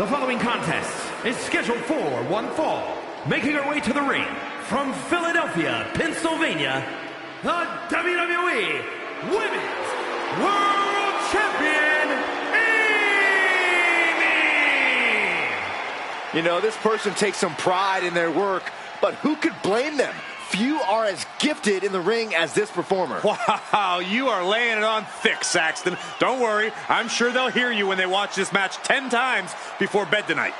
The following contest is scheduled for one fall. Making her way to the ring from Philadelphia, Pennsylvania, the WWE Women's World Champion, Amy! You know, this person takes some pride in their work, but who could blame them? Few are as gifted in the ring as this performer. Wow, you are laying it on thick, Saxton. Don't worry, I'm sure they'll hear you when they watch this match 10 times before bed tonight.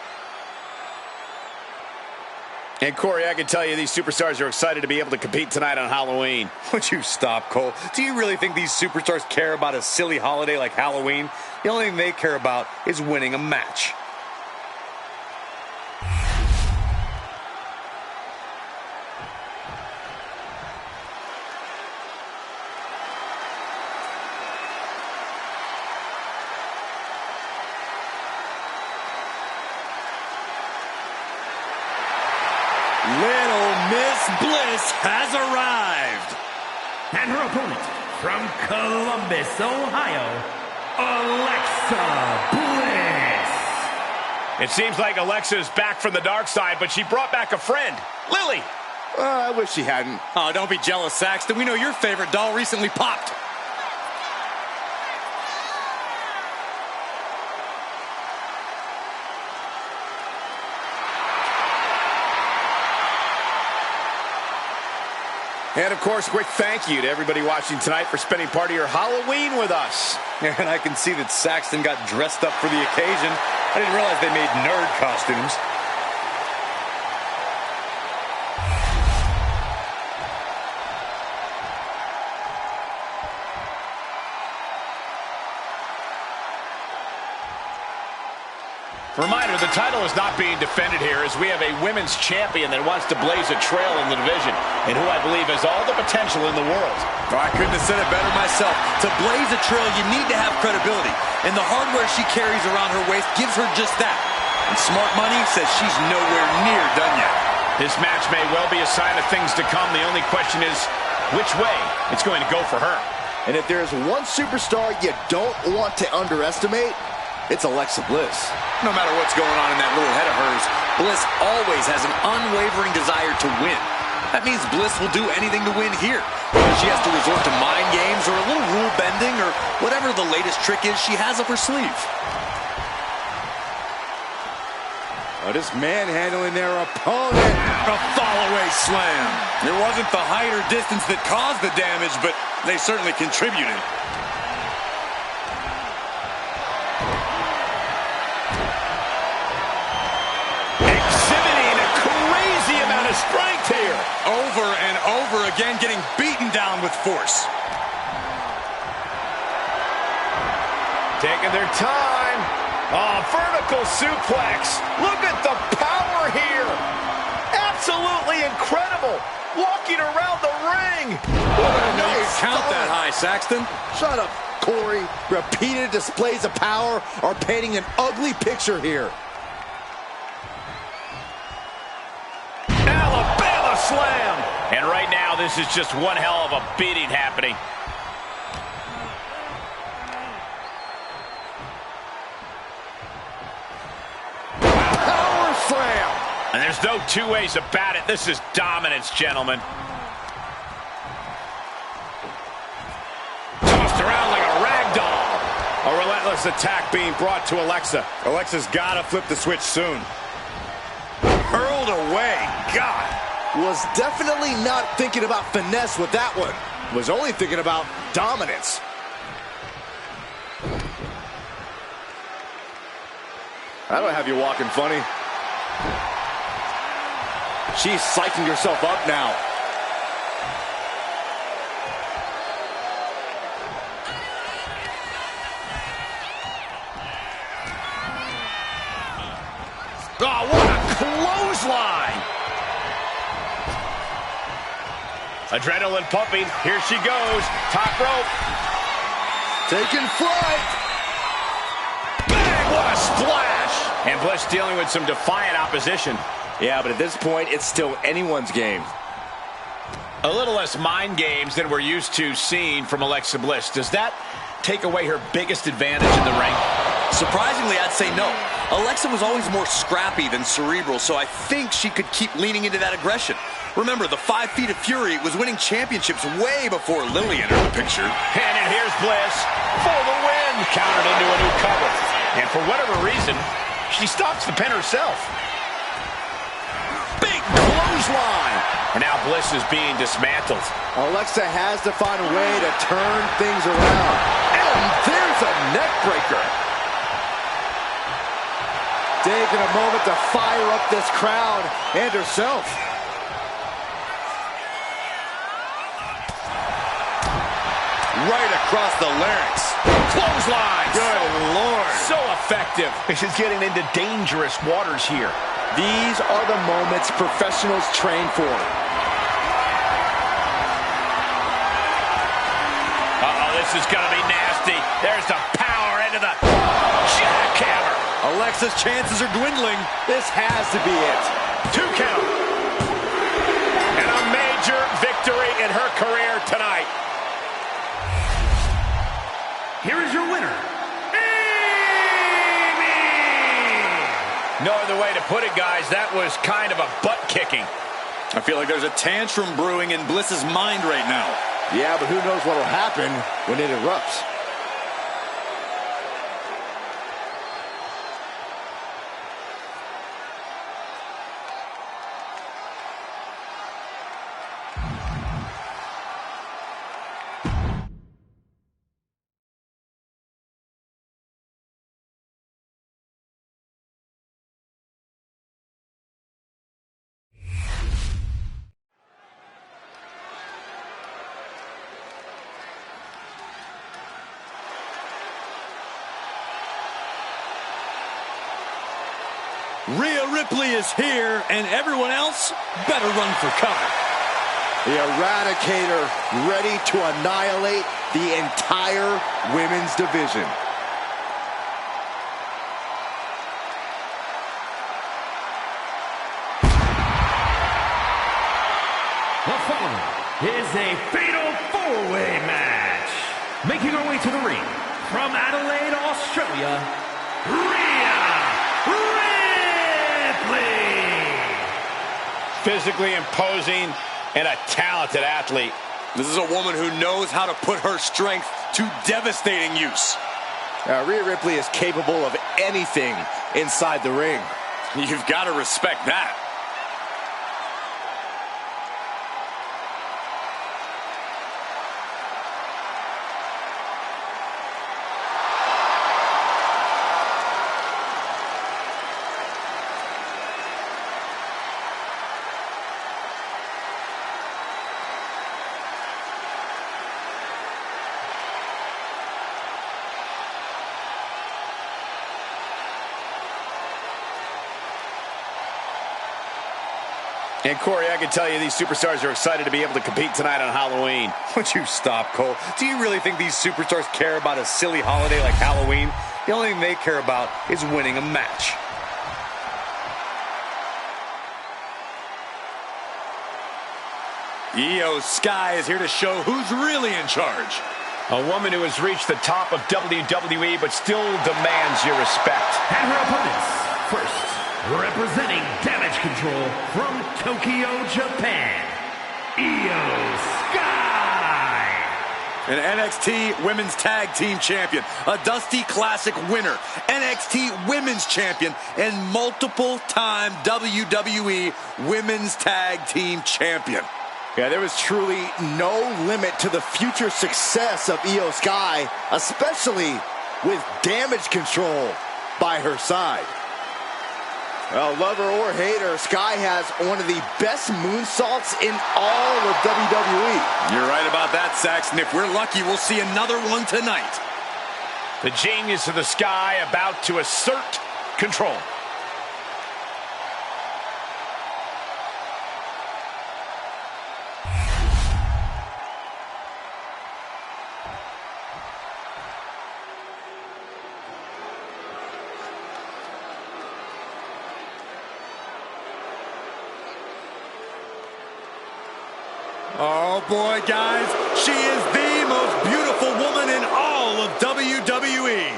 And Corey, I can tell you these superstars are excited to be able to compete tonight on Halloween. Would you stop, Cole? Do you really think these superstars care about a silly holiday like Halloween? The only thing they care about is winning a match. Little Miss Bliss has arrived. And her opponent from Columbus, Ohio, Alexa Bliss. It seems like Alexa is back from the dark side, but she brought back a friend, Lily. I wish she hadn't. Oh, don't be jealous, Saxton. We know your favorite doll recently popped. And, of course, a quick thank you to everybody watching tonight for spending part of your Halloween with us. And I can see that Saxton got dressed up for the occasion. I didn't realize they made nerd costumes. Reminder, the title is not being defended here as we have a women's champion that wants to blaze a trail in the division and who I believe has all the potential in the world. Oh, I couldn't have said it better myself. To blaze a trail, you need to have credibility. And the hardware she carries around her waist gives her just that. And Smart Money says she's nowhere near done yet. This match may well be a sign of things to come. The only question is which way it's going to go for her. And if there's one superstar you don't want to underestimate, it's Alexa Bliss. No matter what's going on in that little head of hers, Bliss always has an unwavering desire to win. That means Bliss will do anything to win here. Whether she has to resort to mind games or a little rule bending or whatever the latest trick is she has up her sleeve. Oh, just manhandling their opponent. A fall-away slam. It wasn't the height or distance that caused the damage, but they certainly contributed. Strength here. Over and over again, getting beaten down with force. Taking their time. Oh, vertical suplex. Look at the power here. Absolutely incredible. Walking around the ring. What a nice count that high, Saxton. Shut up, Corey. Repeated displays of power are painting an ugly picture here. Slam. And right now, this is just one hell of a beating happening. Power slam. And there's no two ways about it. This is dominance, gentlemen. Tossed around like a rag doll. A relentless attack being brought to Alexa. Alexa's got to flip the switch soon. Hurled away. God. Was definitely not thinking about finesse with that one. Was only thinking about dominance. That'll have you walking funny. She's psyching herself up now. Oh, what a clothesline! Adrenaline pumping. Here she goes. Top rope. Taking flight. Bang! What a splash! And Bliss dealing with some defiant opposition. Yeah, but at this point, it's still anyone's game. A little less mind games than we're used to seeing from Alexa Bliss. Does that take away her biggest advantage in the ring? Surprisingly, I'd say no. Alexa was always more scrappy than cerebral, so I think she could keep leaning into that aggression. Remember, the 5 Feet of Fury was winning championships way before Lily entered the picture. And here's Bliss for the win. Countered into a new cover. And for whatever reason, she stops the pin herself. Big clothesline. And now Bliss is being dismantled. Alexa has to find a way to turn things around. And there's a neck breaker. Taking a moment to fire up this crowd and herself. Right across the larynx. Clotheslines. Good Lord. So effective. She's getting into dangerous waters here. These are the moments professionals train for. Uh-oh, this is going to be nasty. There's the power into the jackhammer. Alexa's chances are dwindling. This has to be it. 2 count. And a major victory in her career tonight. Here is your winner, No other way to put it, guys. That was kind of a butt-kicking. I feel like there's a tantrum brewing in Bliss's mind right now. Yeah, but who knows what will happen when it erupts. Rhea Ripley is here, and everyone else better run for cover. The Eradicator ready to annihilate the entire women's division. The following is a fatal 4-way match. Making her way to the ring from Adelaide, Australia, Rhea Ripley. Physically imposing and a talented athlete. This is a woman who knows how to put her strength to devastating use. Rhea Ripley is capable of anything inside the ring. You've got to respect that. And Corey, I can tell you these superstars are excited to be able to compete tonight on Halloween. Would you stop, Cole? Do you really think these superstars care about a silly holiday like Halloween? The only thing they care about is winning a match. Io Sky is here to show who's really in charge. A woman who has reached the top of WWE but still demands your respect. And her opponents, first, representing Damage Control from Tokyo, Japan, Io Sky. An NXT Women's Tag Team Champion, a Dusty Classic winner, NXT Women's Champion, and multiple-time WWE Women's Tag Team Champion. Yeah, there was truly no limit to the future success of Io Sky, especially with Damage Control by her side. Well, lover or hater, Sky has one of the best moonsaults in all of WWE. You're right about that, Saxton. If we're lucky, we'll see another one tonight. The genius of the Sky about to assert control. Oh boy, guys, she is the most beautiful woman in all of WWE.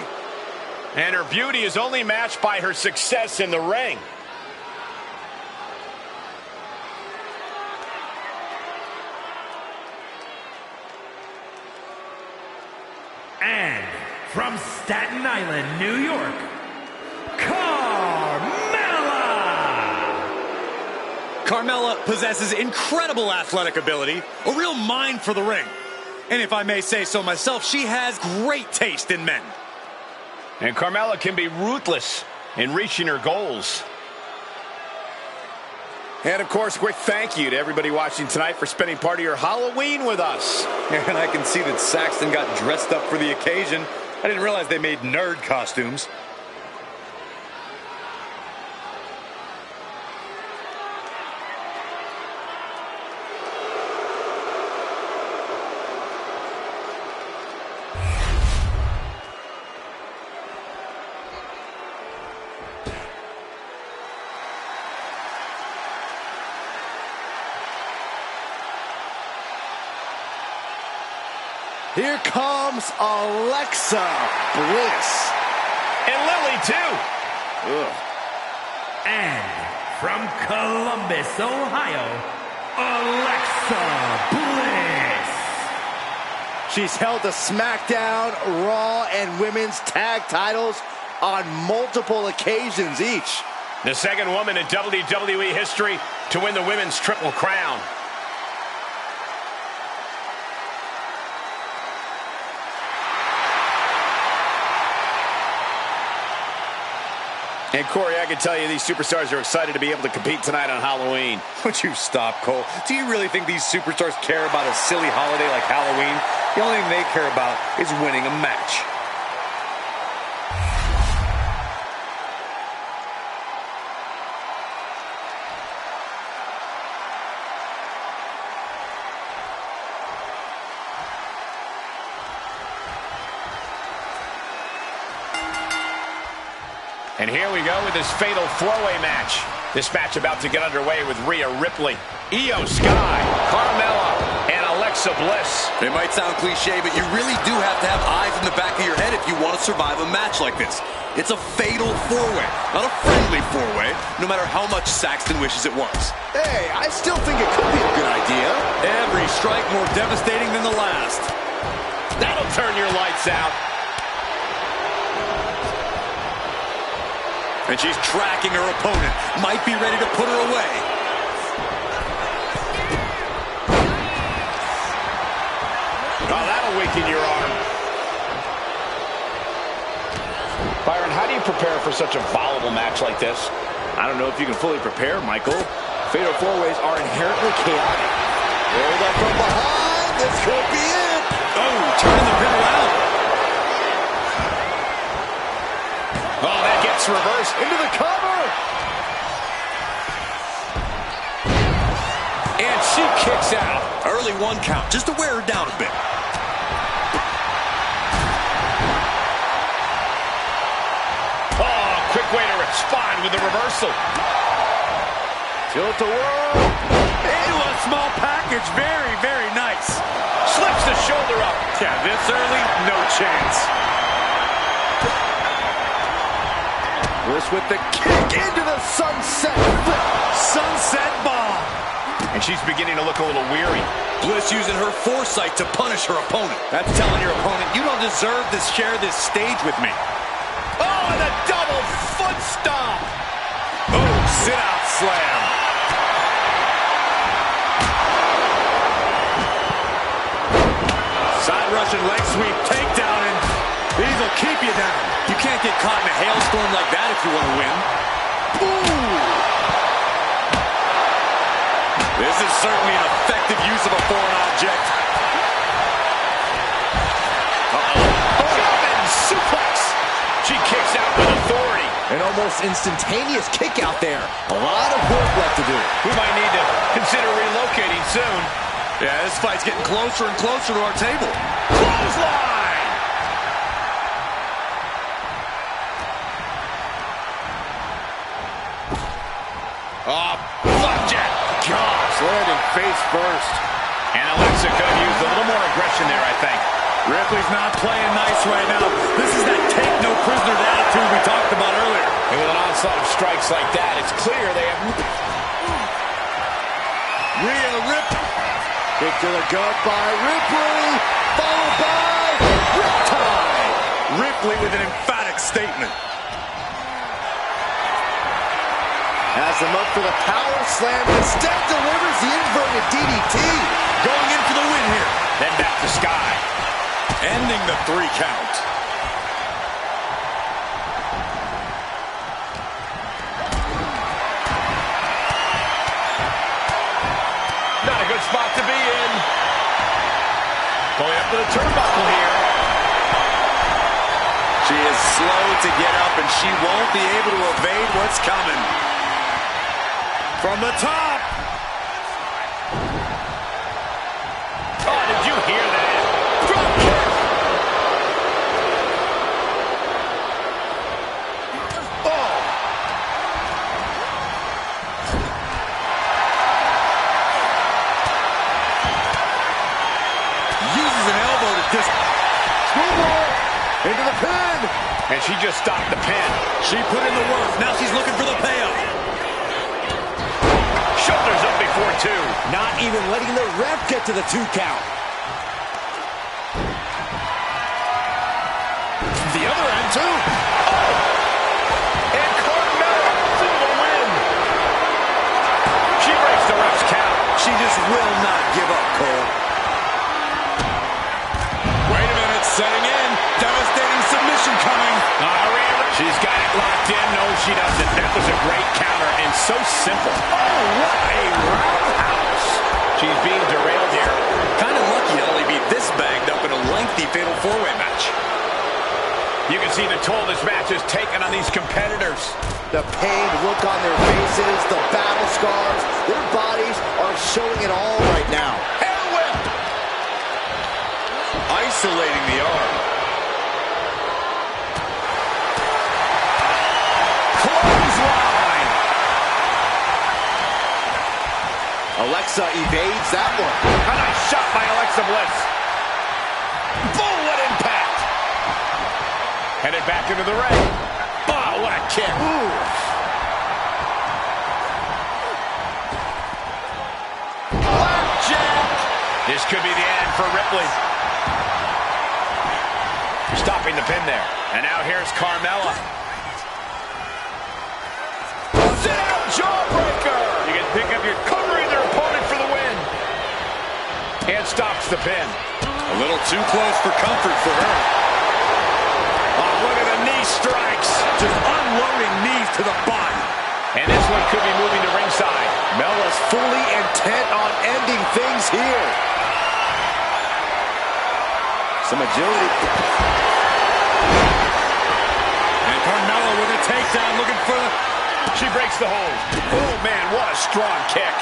And her beauty is only matched by her success in the ring. And from Staten Island, New York, Carmella possesses incredible athletic ability, a real mind for the ring. And if I may say so myself, she has great taste in men. And Carmella can be ruthless in reaching her goals. And of course, quick thank you to everybody watching tonight for spending part of your Halloween with us. And I can see that Saxton got dressed up for the occasion. I didn't realize they made nerd costumes. Here comes Alexa Bliss. And Lily, too. Ugh. And from Columbus, Ohio, Alexa Bliss. She's held the SmackDown, Raw, and Women's Tag titles on multiple occasions each. The second woman in WWE history to win the Women's Triple Crown. And Corey, I can tell you these superstars are excited to be able to compete tonight on Halloween. Would you stop, Cole? Do you really think these superstars care about a silly holiday like Halloween? The only thing they care about is winning a match. And here we go with this fatal four-way match. This match about to get underway with Rhea Ripley, Io Sky, Carmella, and Alexa Bliss. It might sound cliche, but you really do have to have eyes in the back of your head if you want to survive a match like this. It's a fatal four-way, not a friendly four-way, no matter how much Saxton wishes it was. Hey, I still think it could be a good idea. Every strike more devastating than the last. That'll turn your lights out. And she's tracking her opponent. Might be ready to put her away. Oh, that'll weaken your arm. Byron, how do you prepare for such a volatile match like this? I don't know if you can fully prepare, Michael. Fatal four-ways are inherently chaotic. Rolled up from behind. This could be it. Oh, turning the pin around. Oh, that gets reversed Into the cover. and she kicks out. Early one count, just to wear her down a bit. Oh, quick way to respond with the reversal. Tilt-a-whirl. Into a small package, very, very nice. Slips the shoulder up. Yeah, this early, no chance. Bliss with the kick into the sunset flip. Sunset bomb. And she's beginning to look a little weary. Bliss using her foresight to punish her opponent. That's telling your opponent, you don't deserve to share this stage with me. Oh, and a double foot stomp. Oh, sit-out slam. Side Russian leg sweep, takedown, and these will keep you down. You can't get caught in a hailstorm like that if you want to win. Ooh. This is certainly an effective use of a foreign object. German suplex. She kicks out with authority. An almost instantaneous kick out there. A lot of work left to do. We might need to consider relocating soon. Yeah, this fight's getting closer and closer to our table. Clothesline. Oh, flapjack. Gosh, landing face first. And Alexa could have used a little more aggression there, I think. Ripley's not playing nice right now. This is that take no prisoners attitude we talked about earlier. And with an onslaught of strikes like that, it's clear they have... Rhea Ripley. Kick to the gut by Ripley. Followed by Riptide. Ripley with an emphatic statement. Has him up for the power slam. Instead delivers the inverted DDT. Going in for the win here. Then back to Sky. Ending the 3 count. Not a good spot to be in. Going up to the turnbuckle here. She is slow to get up, and she won't be able to evade what's coming. From the top. Oh, did you hear that? Drop kick. Oh. Uses an elbow to just... Screwball into the pin. And she just stopped the pin. She put in the work. Now she's looking for the payoff. Shoulders up before 2. Not even letting the ref get to the 2 count. The other end, too. And Carmella for the win. She breaks the ref's count. She just will not give up, Cole. Wait a minute, setting in. Devastating submission coming. She's got it locked in. No, she doesn't. That was a great counter and so simple. Oh, what a roundhouse. She's being derailed here. Kind of lucky to only be this bagged up in a lengthy fatal 4-way match. You can see the toll this match has taken on these competitors. The pained look on their faces, the battle scars, their bodies are showing it all right now. Hair whip. Isolating the arm. Clothesline. Alexa evades that one. A nice shot by Alexa Bliss. Bullet impact. Headed back into the ring. Oh, what a kick. Ooh. Blackjack. This could be the end for Ripley. Stopping the pin there. And now here's Carmella. Sit-out jawbreaker. You can pick up your covering their opponent for the win. And stops the pin. A little too close for comfort for her. Oh, look at the knee strikes. Just unloading knees to the body. And this one could be moving to ringside. Mella's fully intent on ending things here. Some agility. And Carmella with a takedown, looking for the... She breaks the hold. Oh, man, what a strong kick.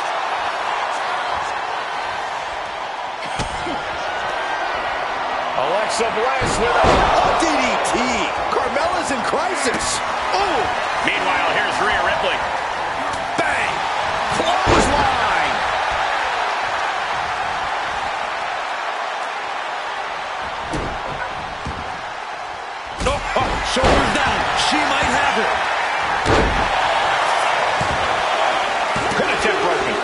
Alexa Bliss with a DDT. Carmella's in crisis. ooh. Meanwhile, here's Rhea Ripley. Bang! Clothesline! Oh, shoulders down. She might have it. Could have just broken.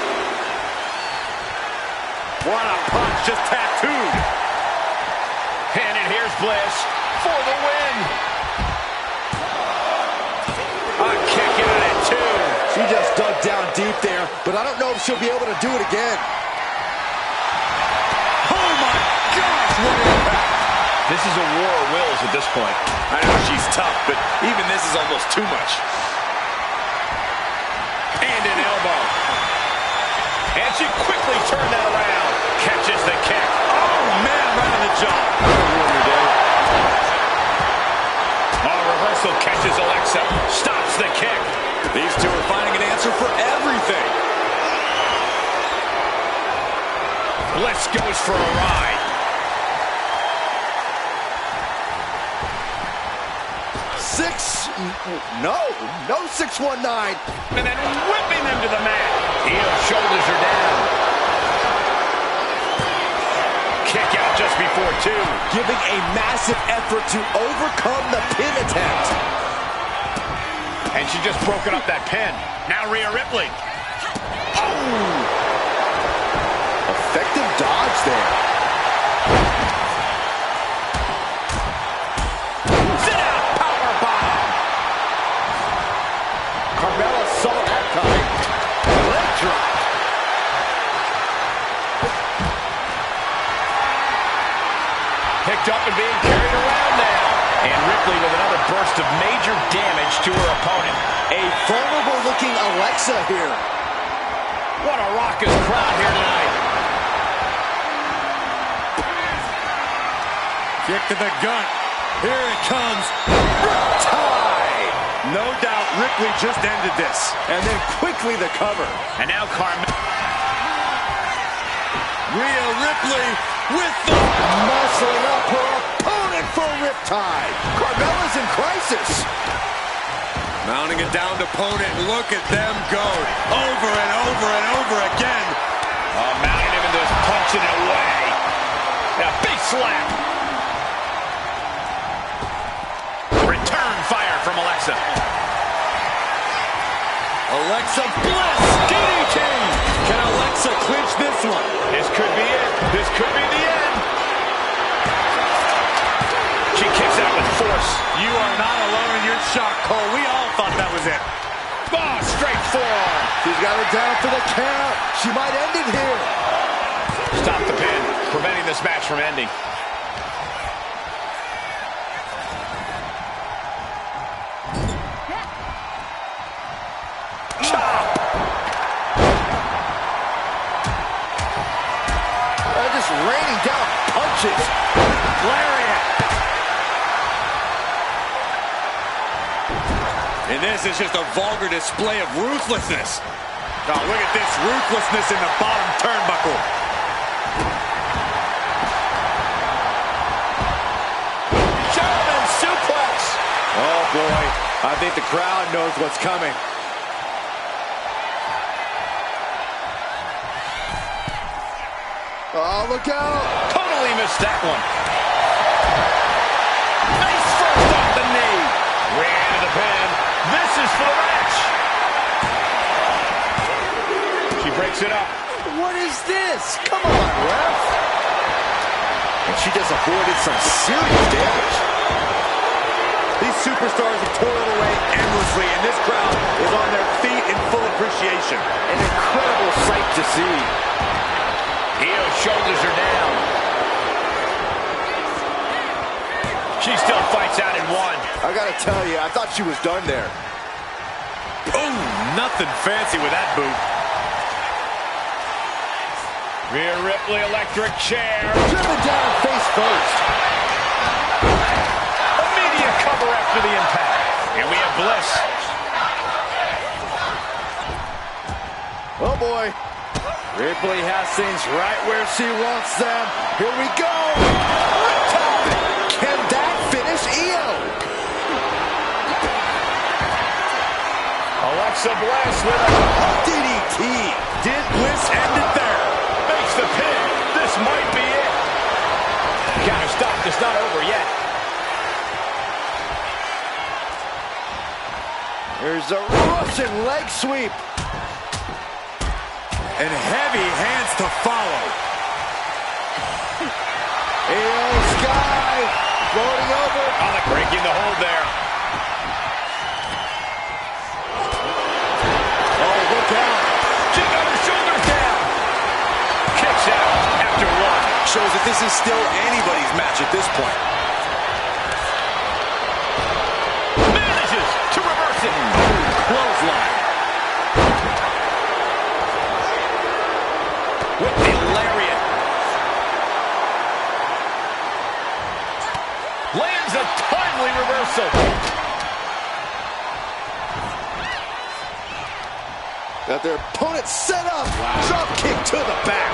What a punch, just tattooed. And here's Bliss for the win. A kick out at 2. She just dug down deep there, but I don't know if she'll be able to do it again. Oh my gosh, what an impact. This is a war of wills at this point. I know she's tough, but even this is almost too much. And an elbow. And she quickly turned that around. Catches the kick. Oh man, right on the jaw. Oh, reversal catches Alexa. Stops the kick. These two are finding an answer for everything. Bliss goes for a ride. No 619. And then whipping them to the mat. Heel shoulders are down. Kick out just before 2. Giving a massive effort to overcome the pin attempt. And she just broken up that pin. Now Rhea Ripley. Oh! Effective dodge there. Sit out, power bomb. Carmella saw that coming. Leg drop. Picked up and being carried around now. And Ripley with another burst of major damage to her opponent. A vulnerable looking Alexa here. What a raucous crowd here tonight. Kick to the gut. Here it comes. Tie. No doubt Ripley just ended this. And then quickly the cover. And now Carmella. Rhea Ripley with the... Muscling up her opponent for a riptide. Carmella's in crisis. Mounting a downed opponent. Look at them go. Over and over and over again. Mounting him into this, punching it away. A big slap. Return fire from Alexa. Alexa Bliss. DDT. Can Alexa clinch this one? This could be it. This could be the end. She kicks out with force. You are not alone in your shock, Cole. We all thought that was it. Oh, straight forearm. She's got her down for the count. She might end it here. Stop the pin, preventing this match from ending. Chop. Just raining down punches. Lariat. And this is just a vulgar display of ruthlessness. Now look at this ruthlessness in the bottom turnbuckle. German suplex. Oh boy, I think the crowd knows what's coming. Oh, look out. Totally missed that one. Face first off the knee. Ran into the pin. This is for the match. She breaks it up. What is this? Come on, ref. And she just avoided some serious damage. These superstars have toiled away endlessly, and this crowd is on their feet in full appreciation. An incredible sight to see. Io's shoulders are down. She still fights out in one. I gotta tell you, I thought she was done there. Boom! Nothing fancy with that boot. Rhea Ripley, electric chair. Driven down face first. Immediate cover after the impact. And we have Bliss. Oh boy. Ripley has things right where she wants them. Here we go. Can that finish Io? Alexa Bliss with a DDT. Did Bliss end it there? makes the pin. This might be it. Gotta stop. It's not over yet. There's a Russian leg sweep. And heavy hands to follow. Io Sky floating over. Breaking the hold there. Oh, look out. She got her shoulders down. Kicks out after one. Shows that this is still anybody's match at this point. Manages to reverse it. Clothesline. With the lariat. Lands a timely reversal. Got their opponent set up. Wow. Drop kick to the back.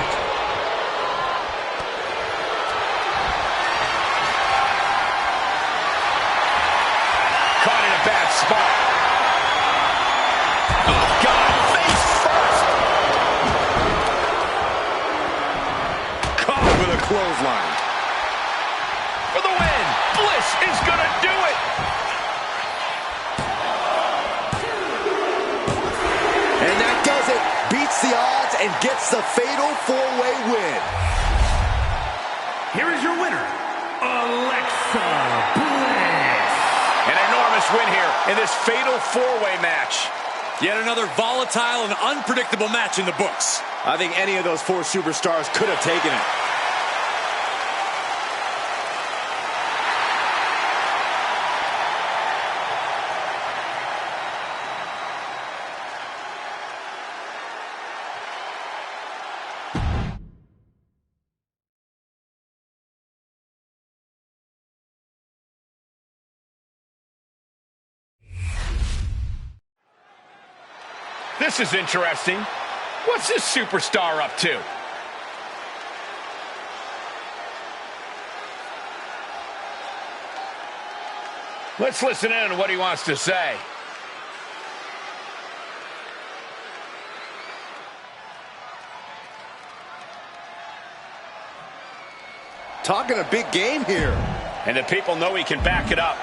Caught in a bad spot. Oh, God. Face first. Caught with a clothesline. against the odds and gets the fatal four-way win. Here is your winner, Alexa Bliss. An enormous win here in this fatal four-way match. Yet another volatile and unpredictable match in the books. I think any of those four superstars could have taken it. This is interesting. What's this superstar up to? Let's listen in on what he wants to say. Talking a big game here. And the people know he can back it up.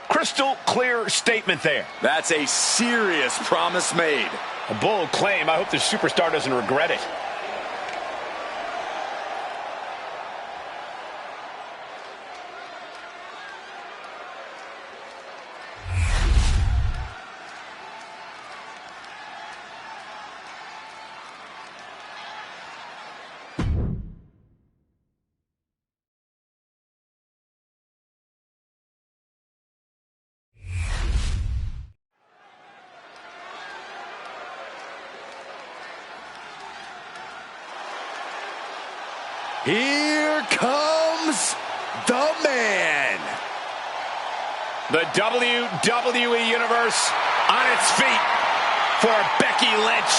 Crystal clear statement there. That's a serious promise made. A bold claim. I hope the superstar doesn't regret it. Here comes the man. The WWE Universe on its feet for Becky Lynch.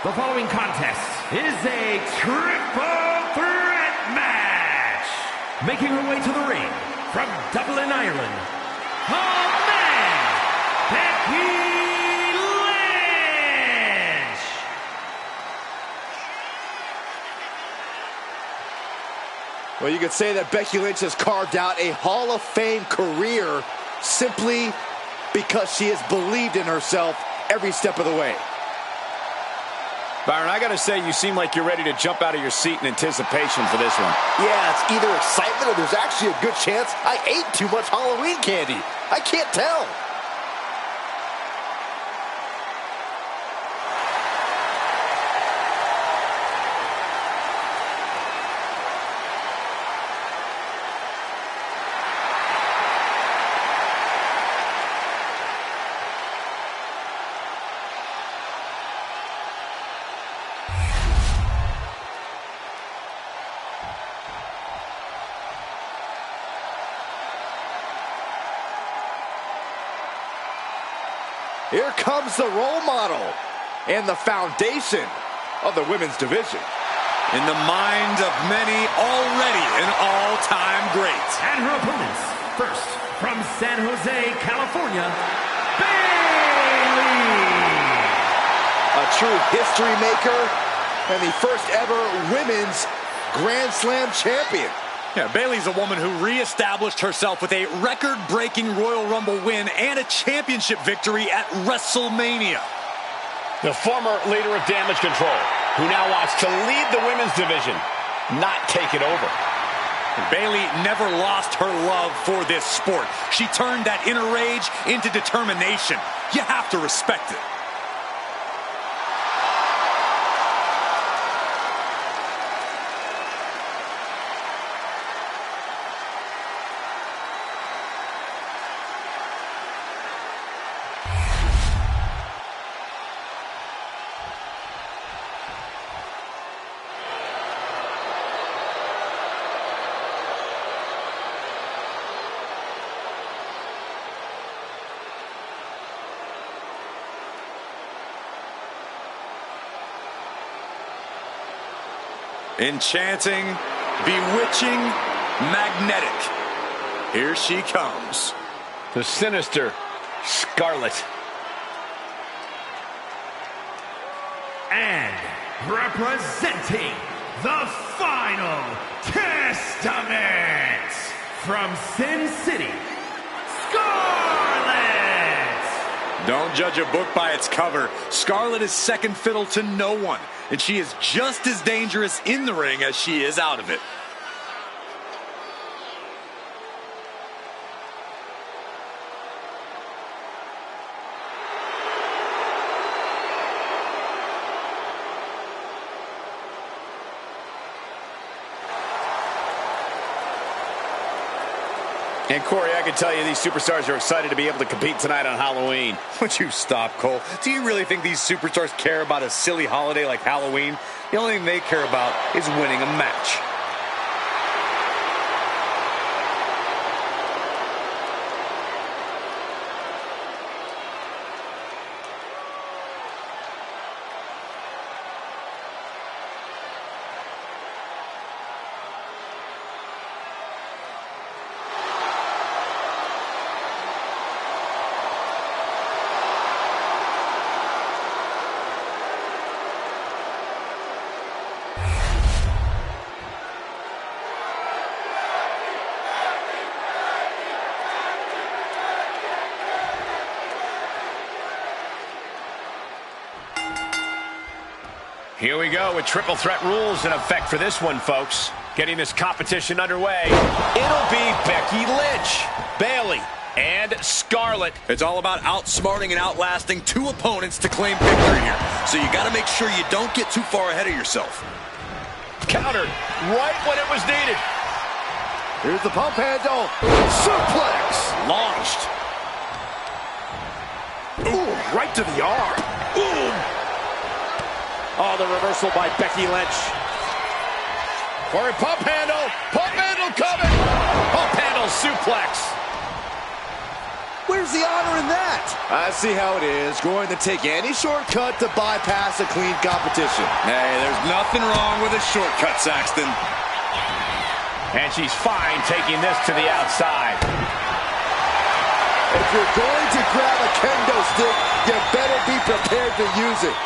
The following contest is a triple threat match. Making her way to the ring from Dublin, Ireland, the man, Becky Lynch. Well, you could say that Becky Lynch has carved out a Hall of Fame career simply because she has believed in herself every step of the way. Byron, I gotta say, you seem like you're ready to jump out of your seat in anticipation for this one. Yeah, it's either excitement or there's actually a good chance I ate too much Halloween candy. I can't tell. Here comes the role model and the foundation of the women's division. In the minds of many, already an all-time great. And her opponents, first from San Jose, California, Bayley. A true history maker and the first ever women's Grand Slam champion. Yeah, Bayley's a woman who reestablished herself with a record-breaking Royal Rumble win and a championship victory at WrestleMania. The former leader of Damage Control, who now wants to lead the women's division, not take it over. Bayley never lost her love for this sport. She turned that inner rage into determination. You have to respect it. Enchanting, bewitching, magnetic. Here she comes. The sinister Scarlet. And representing the final testament from Sin City, Scarlett! Don't judge a book by its cover. Scarlett is second fiddle to no one, and she is just as dangerous in the ring as she is out of it. And Corey, I can tell you these superstars are excited to be able to compete tonight on Halloween. Would you stop, Cole? Do you really think these superstars care about a silly holiday like Halloween? The only thing they care about is winning a match. Here we go with triple threat rules in effect for this one, folks. Getting this competition underway, it'll be Becky Lynch, Bayley, and Scarlett. It's all about outsmarting and outlasting two opponents to claim victory here. So you got to make sure you don't get too far ahead of yourself. Countered right when it was needed. Here's the pump handle. Suplex. Launched. Ooh, right to the arm. Boom. Oh, the reversal by Becky Lynch. Corey, pump handle coming. Pump handle suplex. Where's the honor in that? I see how it is. Going to take any shortcut to bypass a clean competition. Hey, there's nothing wrong with a shortcut, Saxton. And she's fine taking this to the outside. If you're going to grab a kendo stick, you better be prepared to use it.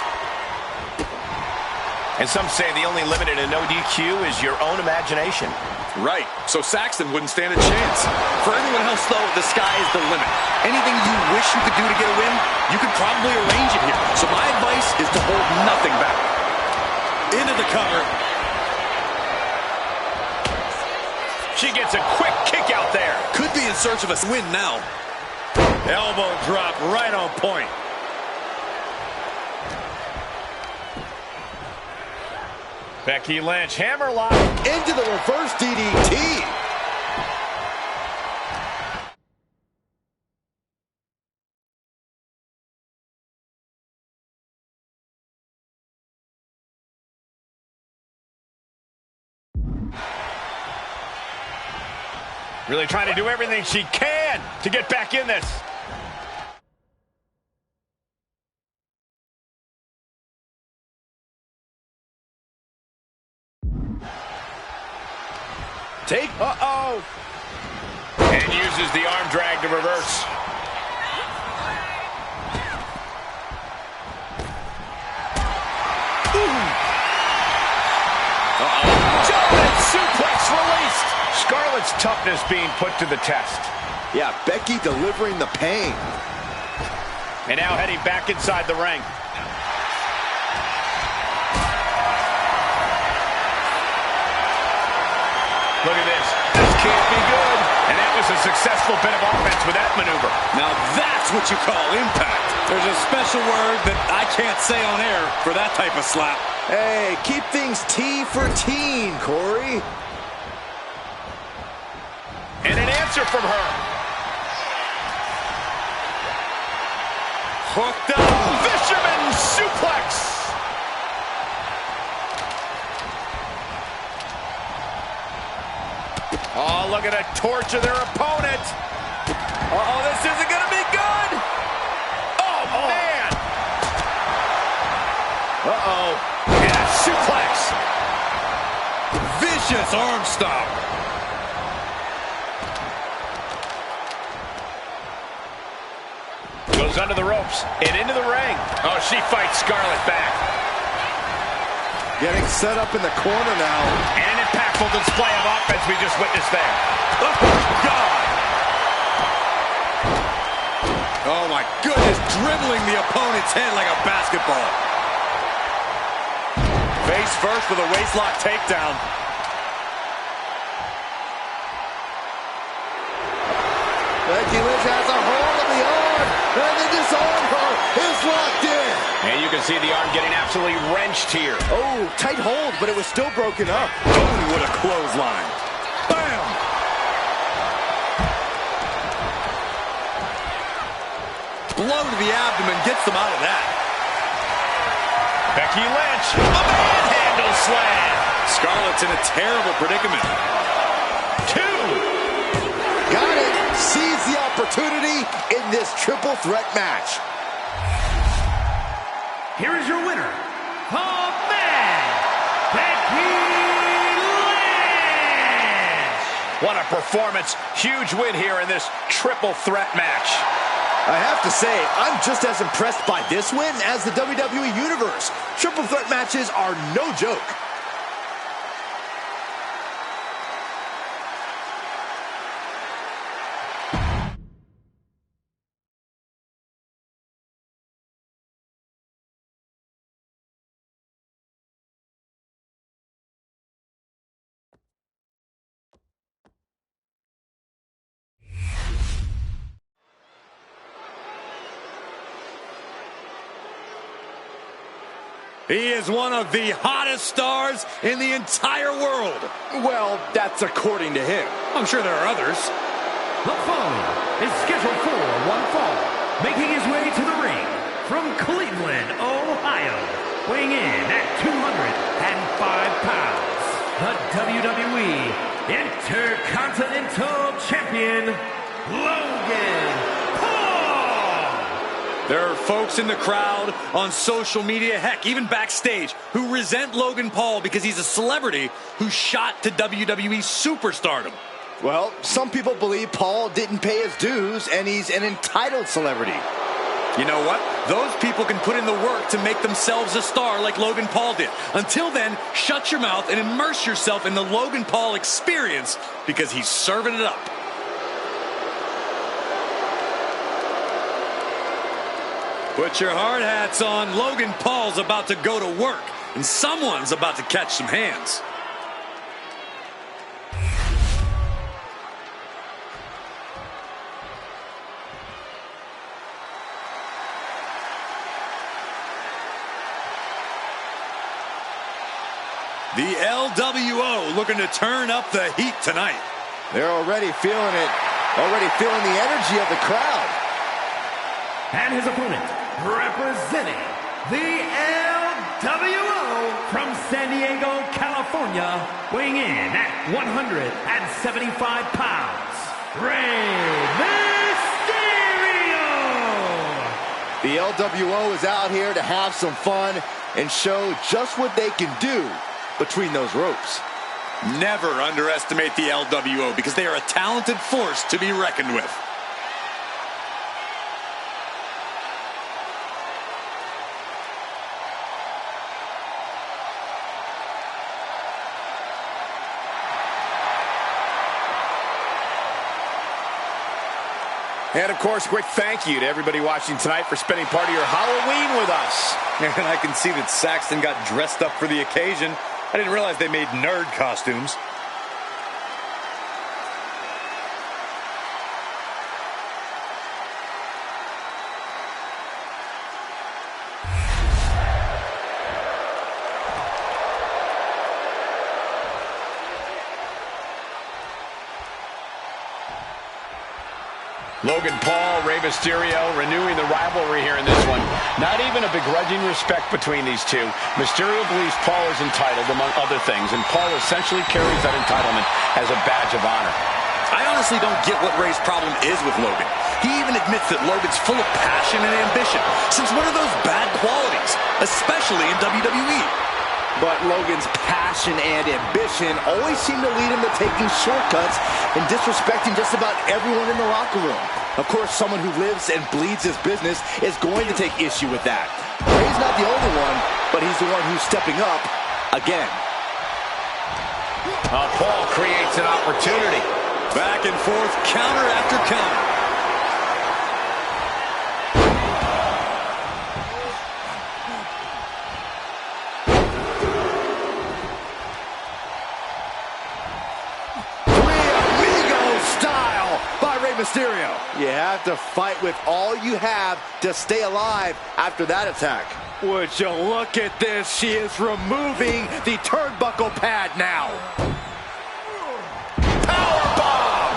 And some say the only limit in a no DQ is your own imagination. Right, so Saxton wouldn't stand a chance. For everyone else, though, the sky is the limit. Anything you wish you could do to get a win, you could probably arrange it here. So my advice is to hold nothing back. Into the cover. She gets a quick kick out there. Could be in search of a win now. Elbow drop right on point. Becky Lynch, hammerlock. Into the reverse DDT. Really trying to do everything she can to get back in this. Take. Uh-oh. And uses the arm drag to reverse. German suplex released. Scarlett's toughness being put to the test. Yeah, Becky delivering the pain. And now heading back inside the ring. Look at this. This can't be good. And that was a successful bit of offense with that maneuver. Now that's what you call impact. There's a special word that I can't say on air for that type of slap. Hey, keep things T for teen, Corey. And an answer from her. Hooked up. Fisherman suplex. Oh, look at a torch of their opponent. Uh-oh, this isn't going to be good. Oh, man. Uh-oh. Yeah, suplex. Vicious arm stomp. Goes under the ropes and into the ring. Oh, she fights Scarlett back. Getting set up in the corner now. And an impactful display of offense we just witnessed there. Oh, God. Oh, my goodness. Dribbling the opponent's head like a basketball. Face first with a waistlock takedown. Becky Lynch has a hold of the arm, and the disarm her is locked in. And you can see the arm getting absolutely wrenched here. Oh, tight hold, but it was still broken up. Oh, what a clothesline. Bam! Blow to the abdomen gets them out of that. Becky Lynch, a manhandle slam. Scarlett's in a terrible predicament. 2. Got it. Seize the opportunity in this triple threat match. Here is your winner, the man, Becky Lynch. What a performance. Huge win here in this triple threat match. I have to say, I'm just as impressed by this win as the WWE Universe. Triple threat matches are no joke. He is one of the hottest stars in the entire world. Well, that's according to him. I'm sure there are others. The following is scheduled for one fall, making his way to the ring from Cleveland, Ohio, weighing in at 205 pounds, the WWE Intercontinental Champion, Logan Paul. There are folks in the crowd, on social media, heck, even backstage, who resent Logan Paul because he's a celebrity who shot to WWE superstardom. Well, some people believe Paul didn't pay his dues and he's an entitled celebrity. You know what? Those people can put in the work to make themselves a star like Logan Paul did. Until then, shut your mouth and immerse yourself in the Logan Paul experience because he's serving it up. Put your hard hats on. Logan Paul's about to go to work, and someone's about to catch some hands. The LWO looking to turn up the heat tonight. They're already feeling it, already feeling the energy of the crowd. And his opponent, representing the LWO from San Diego, California, weighing in at 175 pounds, Rey Mysterio. The LWO is out here to have some fun and show just what they can do between those ropes. Never underestimate the LWO because they are a talented force to be reckoned with. And, of course, a quick thank you to everybody watching tonight for spending part of your Halloween with us. And I can see that Saxton got dressed up for the occasion. I didn't realize they made nerd costumes. Logan Paul, Rey Mysterio, renewing the rivalry here in this one. Not even a begrudging respect between these two. Mysterio believes Paul is entitled, among other things, and Paul essentially carries that entitlement as a badge of honor. I honestly don't get what Rey's problem is with Logan. He even admits that Logan's full of passion and ambition, since one of those bad qualities, especially in WWE. But Logan's passion and ambition always seem to lead him to taking shortcuts and disrespecting just about everyone in the locker room. Of course, someone who lives and bleeds his business is going to take issue with that. Rey's not the only one, but he's the one who's stepping up again. Paul creates an opportunity. Back and forth, counter after counter. Mysterio. You have to fight with all you have to stay alive after that attack. Would you look at this? She is removing the turnbuckle pad now. Powerbomb!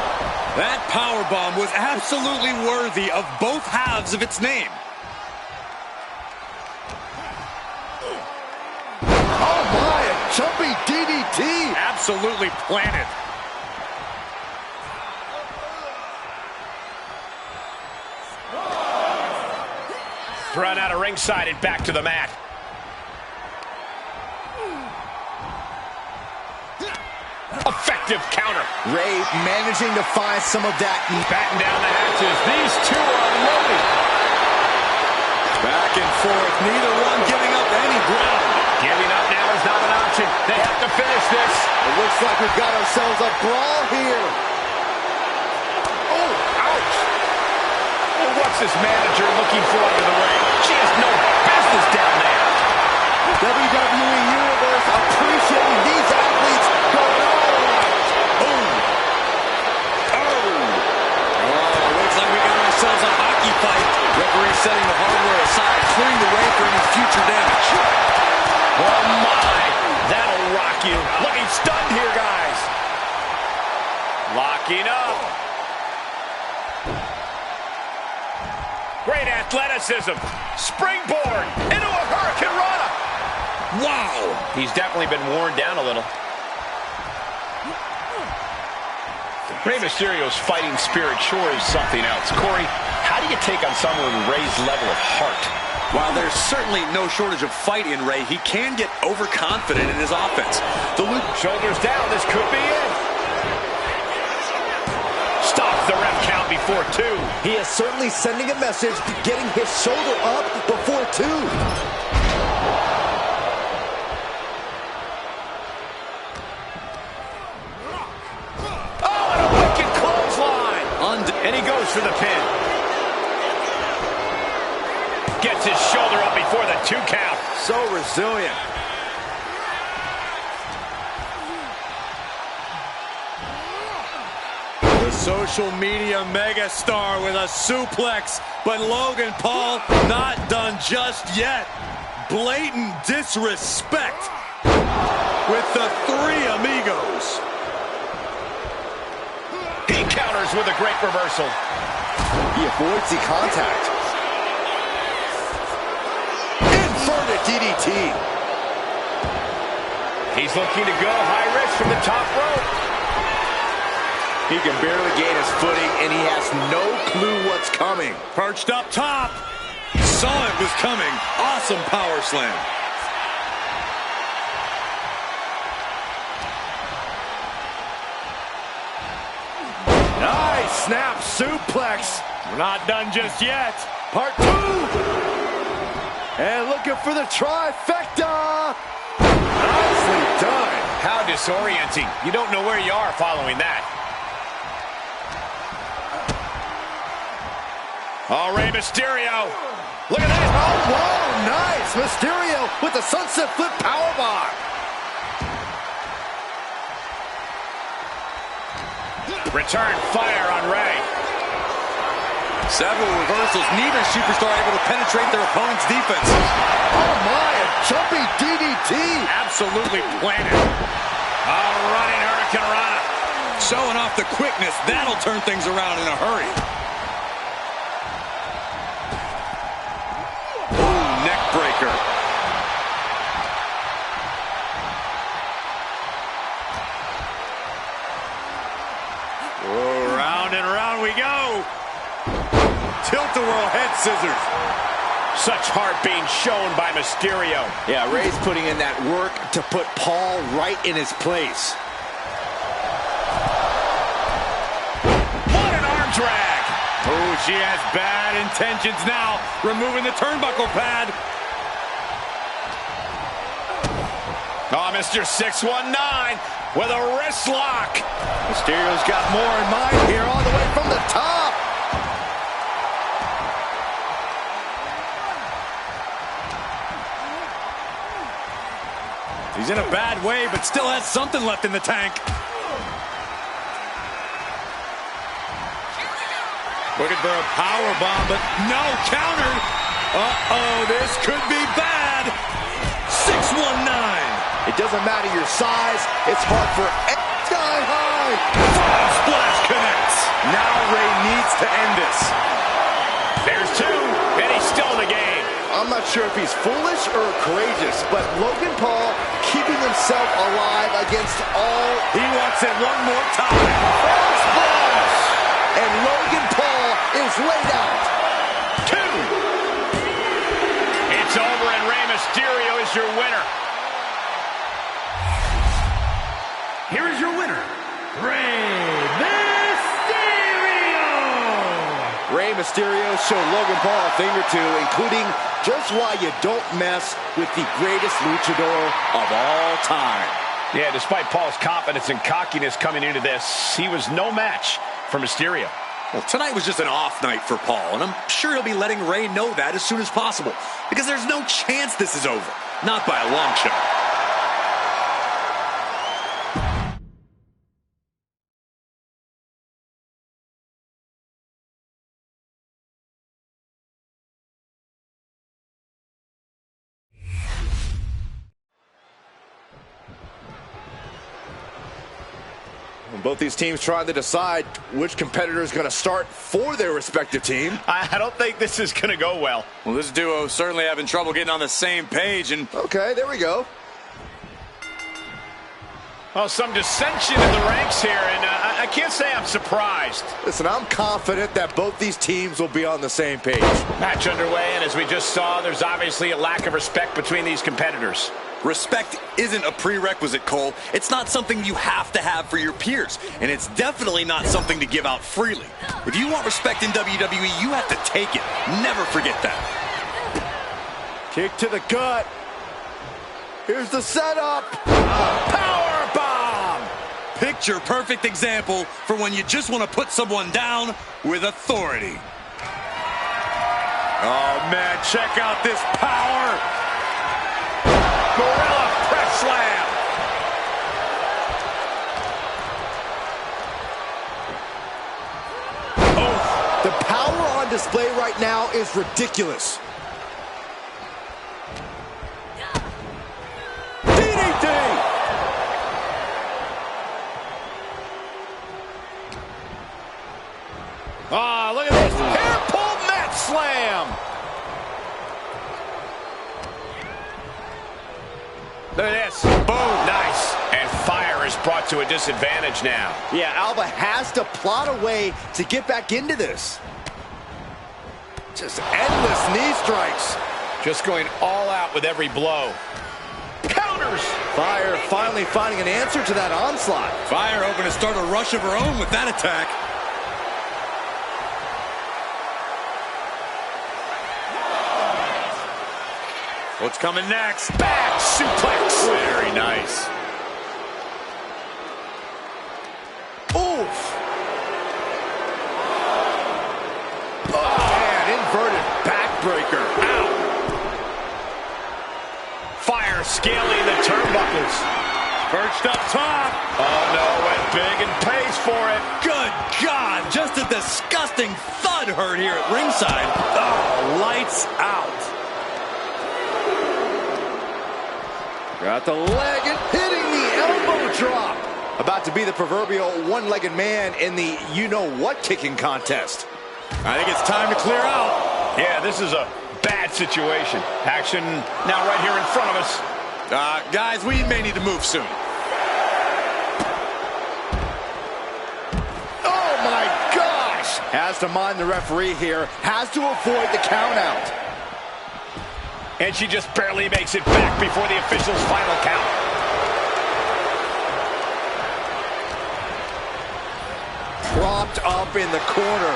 That powerbomb was absolutely worthy of both halves of its name. Oh my, a jumping DDT. Absolutely planted. Run out of ringside and back to the mat. Effective counter. Ray managing to find some of that. Batten down the hatches. These two are unloading. Back and forth. Neither one giving up any ground. Giving up now is not an option. They have to finish this. It looks like we've got ourselves a brawl here. Oh, ouch. Well, what's this manager looking for under the ring? She has no business down there. WWE Universe appreciating these athletes going all out. Boom. Oh, looks like we got ourselves a hockey fight. Referee setting the hardware aside, clearing the way for any future damage. Oh my, that'll rock you. Looking stunned here, guys. Locking up. Great athleticism. Springboard into a Hurricane Rana. Wow. He's definitely been worn down a little. Rey Mysterio's fighting spirit sure is something else. Corey, how do you take on someone with Rey's level of heart? While there's certainly no shortage of fight in Rey, he can get overconfident in his offense. The loop. Shoulders down, this could be it. Stops the ref count before two. He is certainly sending a message, getting his shoulder up before two. Oh, and a wicked clothesline. And he goes for the pin. Gets his shoulder up before the 2 count. So resilient. The social media megastar with a suplex, but Logan Paul not done just yet. Blatant disrespect with the 3 amigos. He counters with a great reversal. He avoids the contact. Inverted DDT. He's looking to go high risk from the top rope. He can barely gain his footing, and he has no clue what's coming. Perched up top. Saw it was coming. Awesome power slam. Nice snap suplex. We're not done just yet. Part 2. And looking for the trifecta. Nicely done. How disorienting. You don't know where you are following that. Oh, Rey Mysterio. Look at that. Oh, whoa, nice. Mysterio with the sunset flip powerbomb. Return fire on Rey. Several reversals. Neither superstar able to penetrate their opponent's defense. Oh, my, a jumping DDT. Absolutely planted. Oh, running Hurricane Rana. Showing off the quickness. That'll turn things around in a hurry. Ooh, neck breaker. Oh, round and round we go. Tilt-a-whirl head scissors. Such heart being shown by Mysterio. Yeah, Rey's putting in that work to put Paul right in his place. What an arm drag. Oh, she has bad intentions now. Removing the turnbuckle pad. Oh, Mr. 619 with a wrist lock. Mysterio's got more in mind here, all the way from the top. He's in a bad way, but still has something left in the tank. Looking for a power bomb, but no counter. Uh-oh, this could be bad. 619. It doesn't matter your size. It's hard for sky high. Frog splash connects. Now Ray needs to end this. There's two, and he's still in the game. I'm not sure if he's foolish or courageous, but Logan Paul keeping himself alive against all. He wants it one more time. Frog splash. And Logan Paul is laid out. Two. It's over, and Rey Mysterio is your winner. Here is your winner, Rey Mysterio! Rey Mysterio showed Logan Paul a thing or two, including just why you don't mess with the greatest luchador of all time. Yeah, despite Paul's confidence and cockiness coming into this, he was no match for Mysterio. Well, tonight was just an off night for Paul, and I'm sure he'll be letting Rey know that as soon as possible, because there's no chance this is over. Not by a long shot. Both these teams trying to decide which competitor is going to start for their respective team. I don't think this is going to go well. Well, this duo certainly having trouble getting on the same page, and Okay, there we go. Well, some dissension in the ranks here, and I can't say I'm surprised. Listen, I'm confident that both these teams will be on the same page. Match underway, and as we just saw, there's obviously a lack of respect between these competitors. Respect isn't a prerequisite, Cole. It's not something you have to have for your peers, and it's definitely not something to give out freely. If you want respect in WWE, you have to take it. Never forget that. Kick to the gut. Here's the setup. Power bomb! Picture perfect example for when you just want to put someone down with authority. Oh, man, check out this power. Gorilla press slam. Oh, the power on display right now is ridiculous. DDT! Ah, look at this. Hair pull mat slam. Look at this. Boom. Nice. And fire is brought to a disadvantage now. Yeah, Alba has to plot a way to get back into this. Just endless knee strikes. Just going all out with every blow. Counters. Fire finally finding an answer to that onslaught. Fire hoping to start a rush of her own with that attack. What's coming next? Back suplex. Very nice. Oof. Oh, man, inverted backbreaker. Ow. Fire scaling the turnbuckles. Perched up top. Oh, no, went big and pays for it. Good God, just a disgusting thud heard here at ringside. Oh, lights out. Got the leg and hitting the elbow drop. About to be the proverbial one-legged man in the you-know-what kicking contest. I think it's time to clear out. Yeah, this is a bad situation. Action now right here in front of us. Guys, we may need to move soon. Oh, my gosh! Has to mind the referee here. Has to avoid the count-out. And she just barely makes it back before the official's final count. Propped up in the corner.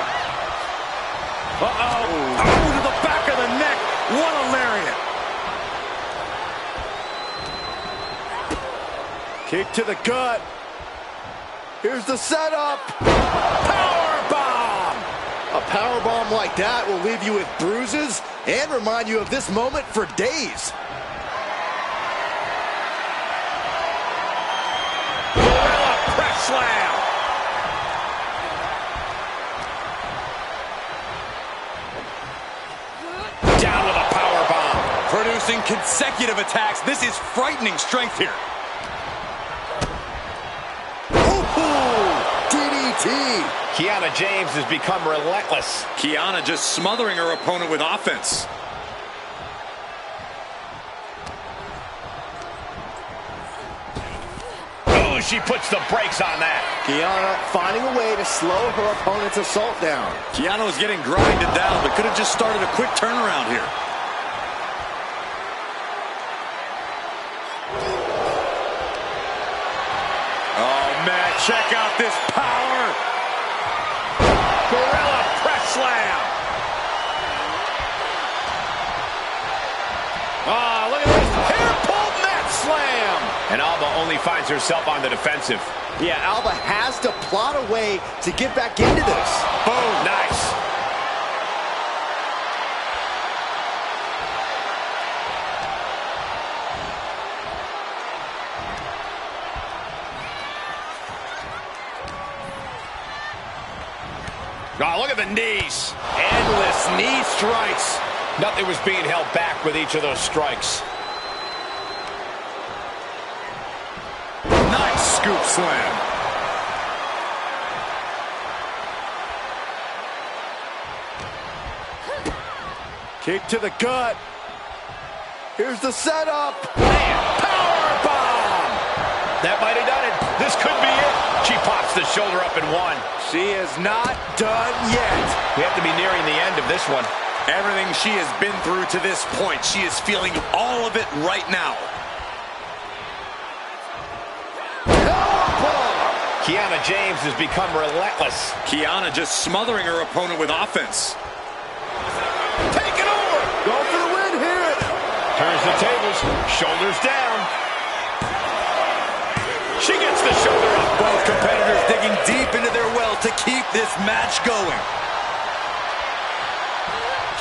Uh-oh. Oh, to the back of the neck. What a lariat. Kick to the gut. Here's the setup. Powerbomb! A powerbomb like that will leave you with bruises and remind you of this moment for days. Gorilla press slam. Down with a powerbomb. Producing consecutive attacks. This is frightening strength here. DDT. Kiana James has become relentless. Kiana just smothering her opponent with offense. Oh, she puts the brakes on that. Kiana finding a way to slow her opponent's assault down. Kiana was getting grinded down, but could have just started a quick turnaround here. Oh, man, check out this power. Gorilla press slam. Oh, look at this. Hair pull mat slam. And Alba only finds herself on the defensive. Yeah, Alba has to plot a way to get back into this. Boom, nice. Oh, look at the knees. Endless knee strikes. Nothing was being held back with each of those strikes. Nice scoop slam. Kick to the gut. Here's the setup. Powerbomb. That might have done it. This could be it. She pops the shoulder up and one. She is not done yet. We have to be nearing the end of this one. Everything she has been through to this point, she is feeling all of it right now. Kiana James has become relentless. Kiana just smothering her opponent with offense. Take it over. Go for the win here. Turns the tables. Shoulders down. She gets the shoulder up. Both competitors digging deep into their well to keep this match going.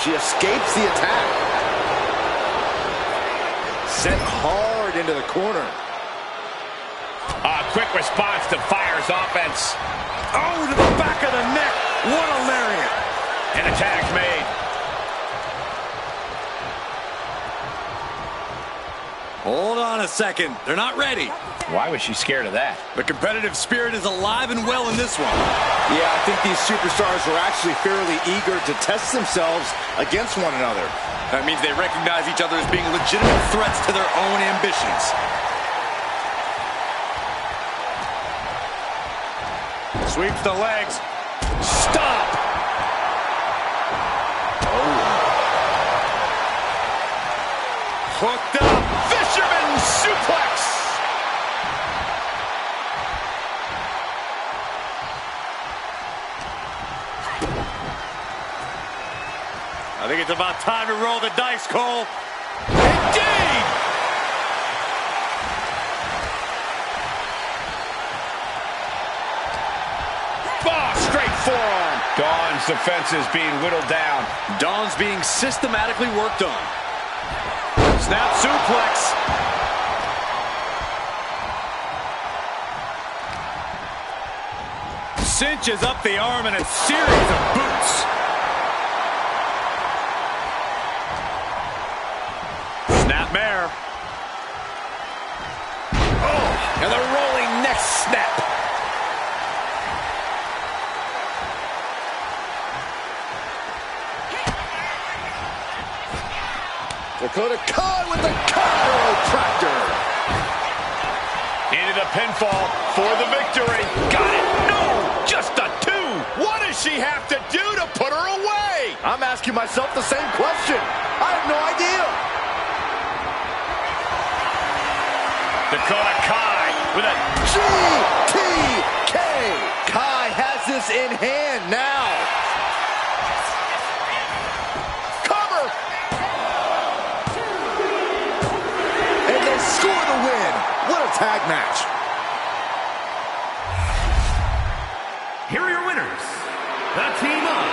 She escapes the attack. Sent hard into the corner. A quick response to Fire's offense. Oh, to the back of the neck. What a lariat. An attack made. Hold on a second. They're not ready. Why was she scared of that? The competitive spirit is alive and well in this one. Yeah, I think these superstars were actually fairly eager to test themselves against one another. That means they recognize each other as being legitimate threats to their own ambitions. Sweeps the legs. Stop! Oh. Hooked up. Fisherman suplex! I think it's about time to roll the dice, Cole. Indeed! Straight forearm. Dawn's defense is being whittled down. Dawn's being systematically worked on. Snap suplex. Cinches up the arm in a series of boots. Snapmare. Oh, and the rolling neck snap. Dakota Kai with the chiropractor. Into the pinfall for the victory. Got it. No, just a 2. What does she have to do to put her away? I'm asking myself the same question. I have no idea. Dakota Kai with a GTK. Kai has this in hand now. Score the win. What a tag match. Here are your winners, the team of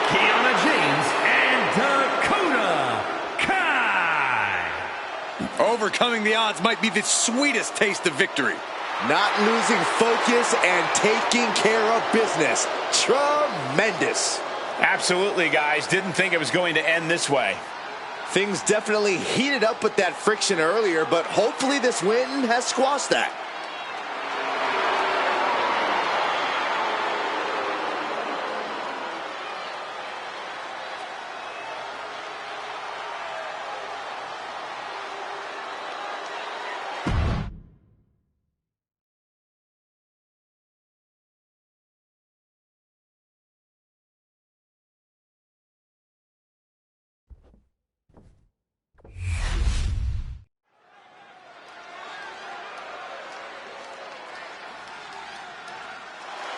Kiana James and Dakota Kai. Overcoming the odds might be the sweetest taste of victory. Not losing focus and taking care of business. Tremendous. Absolutely, guys. Didn't think it was going to end this way. Things definitely heated up with that friction earlier, but hopefully this win has squashed that.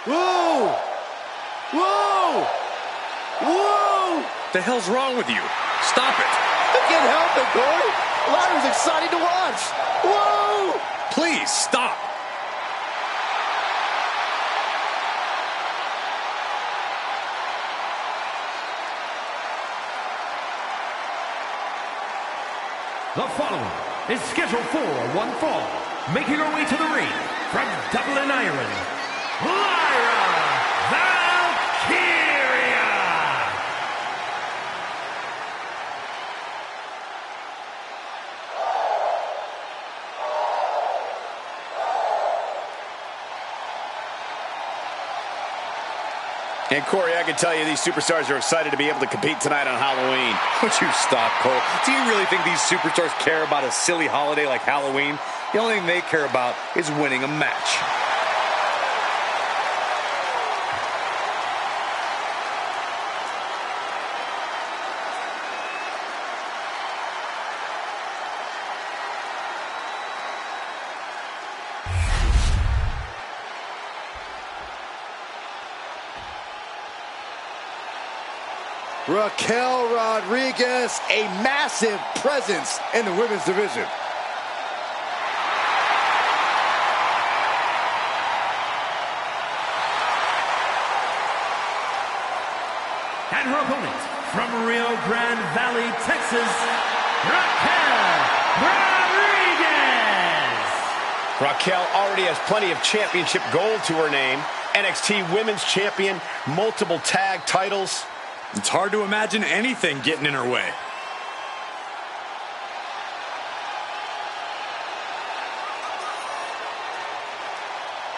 Whoa! Whoa! Whoa! The hell's wrong with you? Stop it. I can't help it, Corey. Ladder's exciting to watch. Whoa! Please, stop. The following is scheduled for one fall, making her way to the ring from Dublin, Ireland, Lyra Valkyria! And Corey, I can tell you these superstars are excited to be able to compete tonight on Halloween. Would you stop, Cole? Do you really think these superstars care about a silly holiday like Halloween? The only thing they care about is winning a match. Raquel Rodriguez, a massive presence in the women's division. And her opponent from Rio Grande Valley, Texas, Raquel Rodriguez! Raquel already has plenty of championship gold to her name. NXT Women's Champion, multiple tag titles. It's hard to imagine anything getting in her way.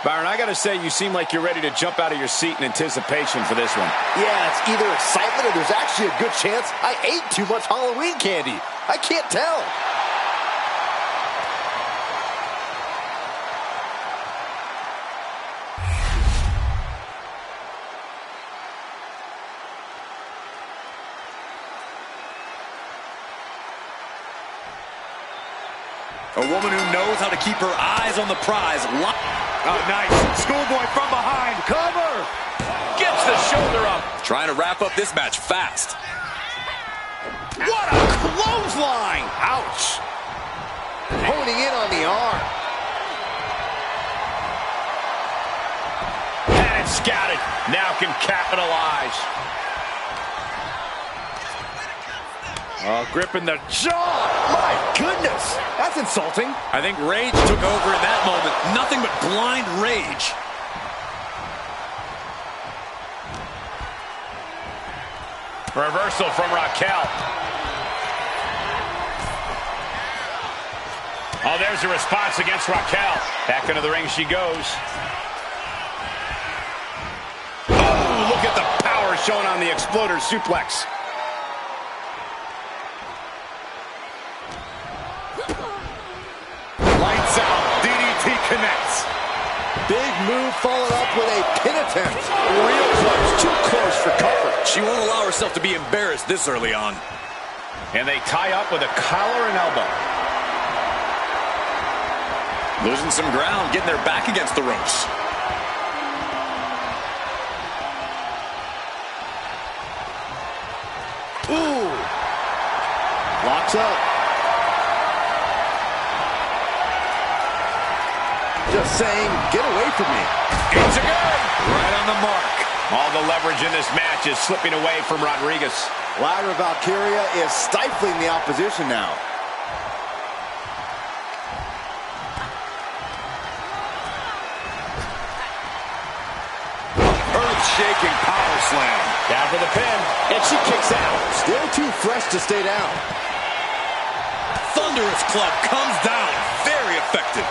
Byron, I gotta say, you seem like you're ready to jump out of your seat in anticipation for this one. Yeah, it's either excitement or there's actually a good chance I ate too much Halloween candy. I can't tell. A woman who knows how to keep her eyes on the prize. Oh, nice. Schoolboy from behind. Cover! Gets the shoulder up. Trying to wrap up this match fast. What a clothesline! Ouch! Honing in on the arm. And it's scouted. Now can capitalize. Gripping the jaw. My goodness! That's insulting. I think rage took over in that moment. Nothing but blind rage. Reversal from Raquel. Oh, there's a response against Raquel. Back into the ring she goes. Oh, look at the power shown on the exploder suplex. Lights out. DDT connects. Big move followed up with a pin attempt. Real close, too close for cover. She won't allow herself to be embarrassed this early on. And they tie up with a collar and elbow. Losing some ground, getting their back against the ropes. Ooh. Locks up. Just saying, get away from me. It's a good. Right on the mark. All the leverage in this match is slipping away from Rodriguez. Lyra Valkyria is stifling the opposition now. Earth-shaking power slam. Down for the pin, and she kicks out. Still too fresh to stay down. Thunderous club comes down. Very effective.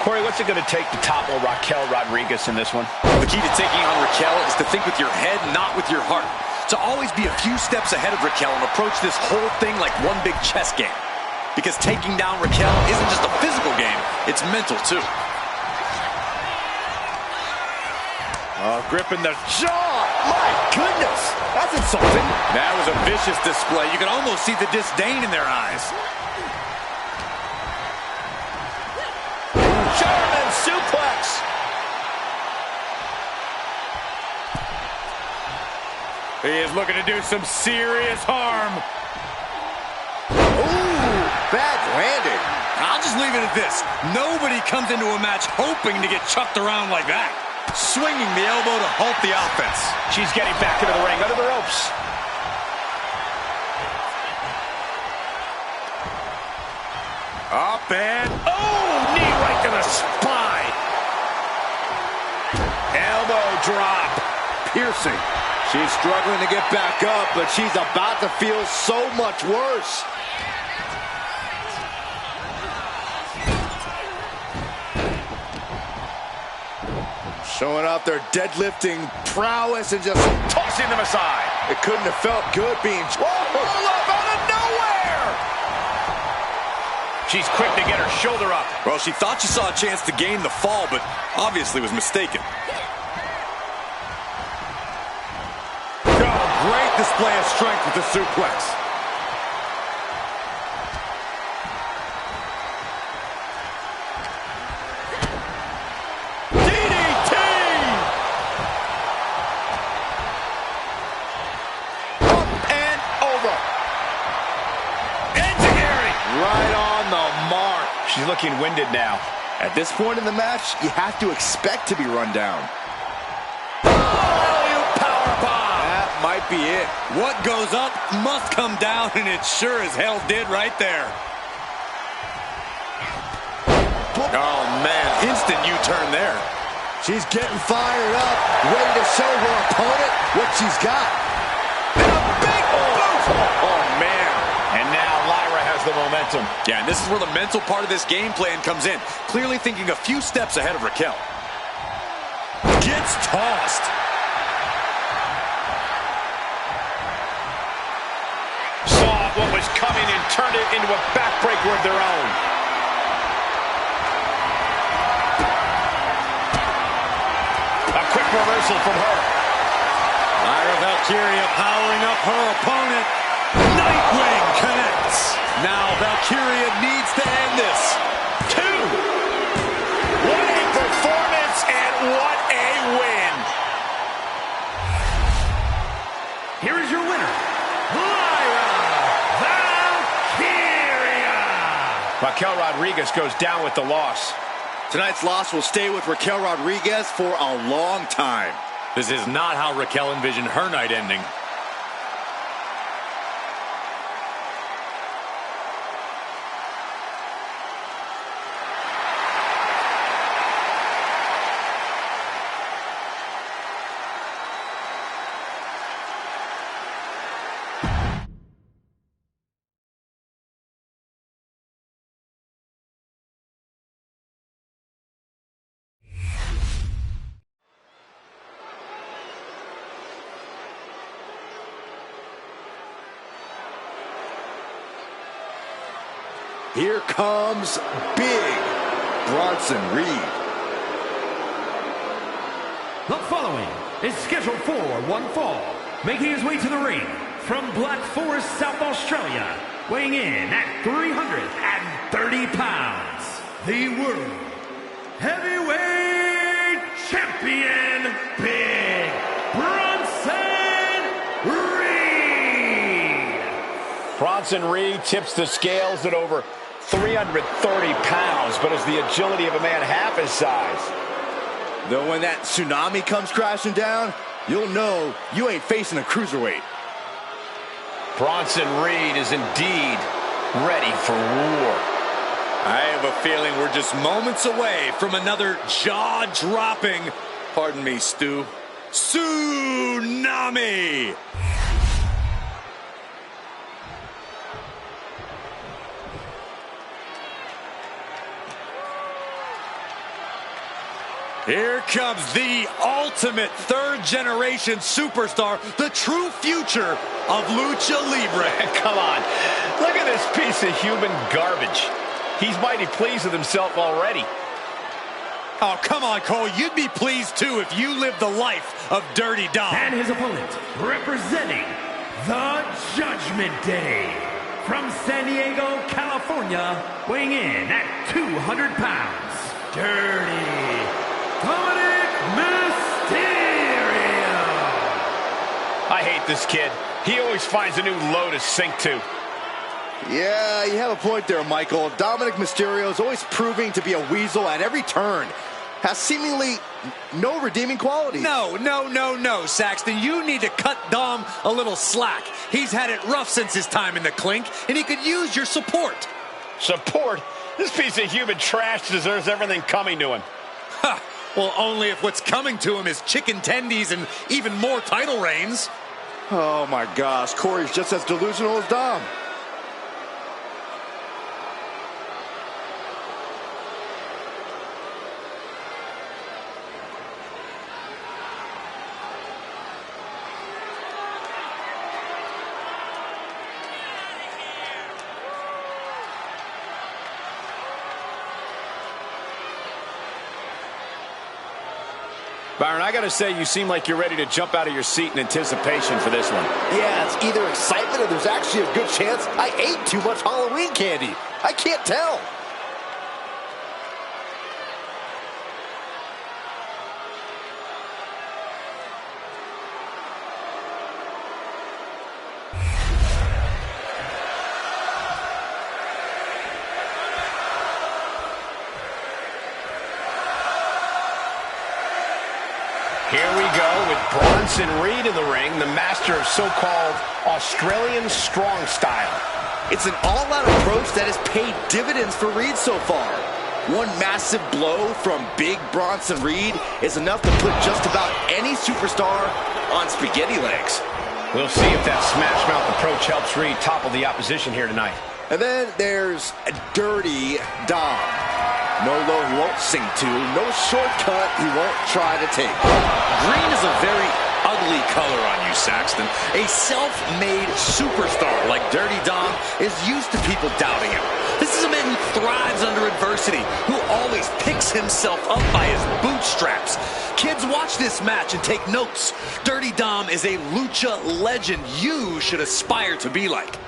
Corey, what's it going to take to topple Raquel Rodriguez in this one? The key to taking on Raquel is to think with your head, not with your heart. To always be a few steps ahead of Raquel and approach this whole thing like one big chess game. Because taking down Raquel isn't just a physical game, it's mental too. Gripping the jaw. My goodness, that's insulting. That was a vicious display. You can almost see the disdain in their eyes. German suplex. He is looking to do some serious harm. Ooh, bad landing. I'll just leave it at this. Nobody comes into a match hoping to get chucked around like that. Swinging the elbow to halt the offense. She's getting back into the ring, under the ropes. Up and, oh, knee right to the spine. Elbow drop. Piercing. She's struggling to get back up, but she's about to feel so much worse. Showing off their deadlifting prowess and just Tossing them aside. it couldn't have felt good being... Whoa, roll up out of nowhere. She's quick to get her shoulder up. Well, she thought she saw a chance to gain the fall, but obviously was mistaken. Oh, great display of strength with the suplex. DDT! Up and over. Enziguri. Right on the mark. She's looking winded now. At this point in the match, you have to expect to be run down. Powerbomb. That might be it. What goes up must come down, and it sure as hell did right there. Oh, man. Instant U-turn there. She's getting fired up, ready to show her opponent what she's got. And a big boot. Oh, man. And now Lyra has the momentum. Yeah, and this is where the mental part of this game plan comes in. Clearly thinking a few steps ahead of Raquel. Gets tossed. Saw what was coming and turned it into a backbreaker of their own. A quick reversal from her. Lyra Valkyria powering up her opponent. Nightwing connects. Now Valkyria needs to end this. 2. What a performance and what a win. Here is your winner, Lyra Valkyria. Raquel Rodriguez goes down with the loss. Tonight's loss will stay with Raquel Rodriguez for a long time. This is not how Raquel envisioned her night ending. Here comes Big Bronson Reed. The following is scheduled for one fall, making his way to the ring from Black Forest, South Australia, weighing in at 330 pounds, the World Heavyweight Champion, Big Bronson Reed. Bronson Reed tips the scales at over 330 pounds, but is the agility of a man half his size. Though when that tsunami comes crashing down, you'll know you ain't facing a cruiserweight. Bronson Reed is indeed ready for war. I have a feeling we're just moments away from another jaw-dropping, pardon me, Stu, tsunami! Here comes the ultimate third-generation superstar, the true future of Lucha Libre. Come on, look at this piece of human garbage. He's mighty pleased with himself already. Oh, come on, Cole. You'd be pleased, too, if you lived the life of Dirty Dom. And his opponent, representing the Judgment Day, from San Diego, California, weighing in at 200 pounds, Dirty Mysterio. I hate this kid. He always finds a new low to sink to. Yeah, you have a point there, Michael. Dominic Mysterio is always proving to be a weasel at every turn. Has seemingly no redeeming qualities. No, Saxton. You need to cut Dom a little slack. He's had it rough since his time in the clink, and he could use your support. Support? This piece of human trash deserves everything coming to him. Ha! Well, only if what's coming to him is chicken tendies and even more title reigns. Oh, my gosh. Corey's just as delusional as Dom. Byron, I got to say, you seem like you're ready to jump out of your seat in anticipation for this one. Yeah, it's either excitement or there's actually a good chance I ate too much Halloween candy. I can't tell. Here we go with Bronson Reed in the ring, the master of so-called Australian strong style. It's an all-out approach that has paid dividends for Reed so far. One massive blow from big Bronson Reed is enough to put just about any superstar on spaghetti legs. We'll see if that smash mouth approach helps Reed topple the opposition here tonight. And then there's Dirty Dom. No low he won't sing to, no shortcut he won't try to take. Green is a very ugly color on you, Saxton. A self-made superstar like Dirty Dom is used to people doubting him. This is a man who thrives under adversity, who always picks himself up by his bootstraps. Kids, watch this match and take notes. Dirty Dom is a lucha legend you should aspire to be like.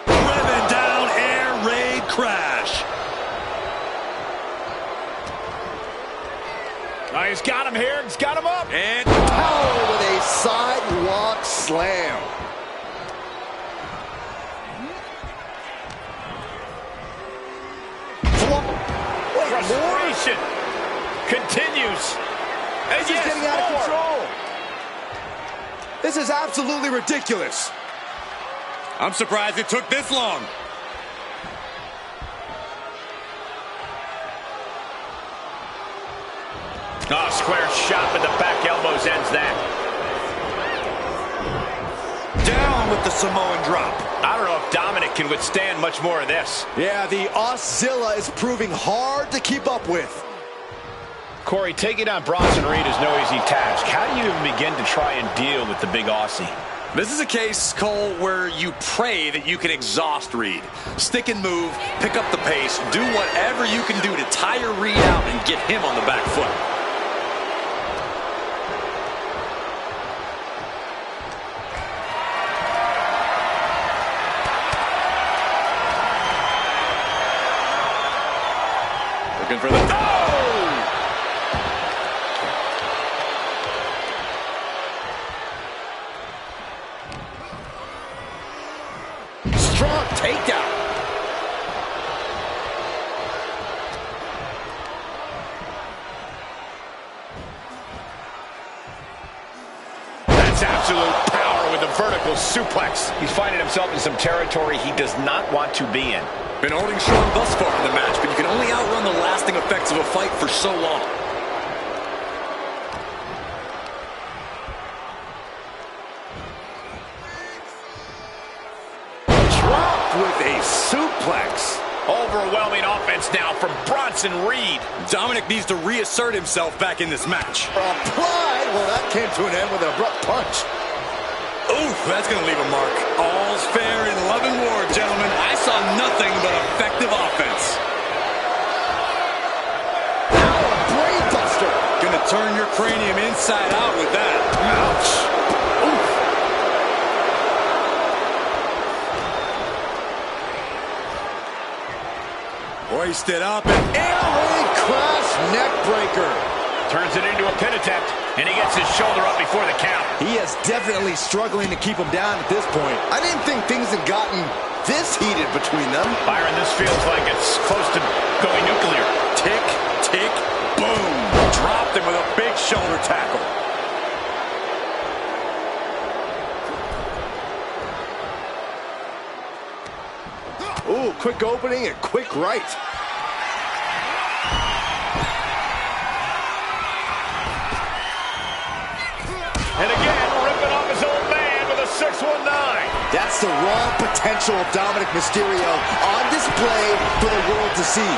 Revving down, air raid crash. Oh, he's got him here. He's got him up. And Power with a sidewalk slam. Wait, Frustration continues. This is getting out of control. This is absolutely ridiculous. I'm surprised it took this long. Oh, square shot with the back elbows ends that. Down with the Samoan drop. I don't know if Dominic can withstand much more of this. Yeah, the Auszilla is proving hard to keep up with. Corey, taking on Bronson Reed is no easy task. How do you even begin to try and deal with the big Aussie? This is a case, Cole, where you pray that you can exhaust Reed. Stick and move, pick up the pace, do whatever you can do to tire Reed out and get him on the back foot. Looking for the... Strong takedown. absolute power with the vertical suplex. He's finding himself in some territory he does not want to be in. Been holding strong thus far in the match, but you can only outrun the lasting effects of a fight for so long. Dropped with a suplex. Overwhelming offense now from Bronson Reed. Dominic needs to reassert himself back in this match. Applied. Well, that came to an end with an abrupt punch. Oof, that's going to leave a mark. All's fair in love and war, gentlemen. I saw nothing but effective offense. Now a brain buster. Going to turn your cranium inside out with that. Ouch. Oof. Hoisted up and Air crash neck breaker. Turns it into a pin attempt, and he gets his shoulder up before the count. He is definitely struggling to keep him down at this point. I didn't think things had gotten this heated between them. Byron, this feels like it's close to going nuclear. tick, tick, boom. Dropped him with a big shoulder tackle. Ooh, quick opening and quick right. And again, ripping off his old man with a 619. That's the raw potential of Dominic Mysterio on display for the world to see.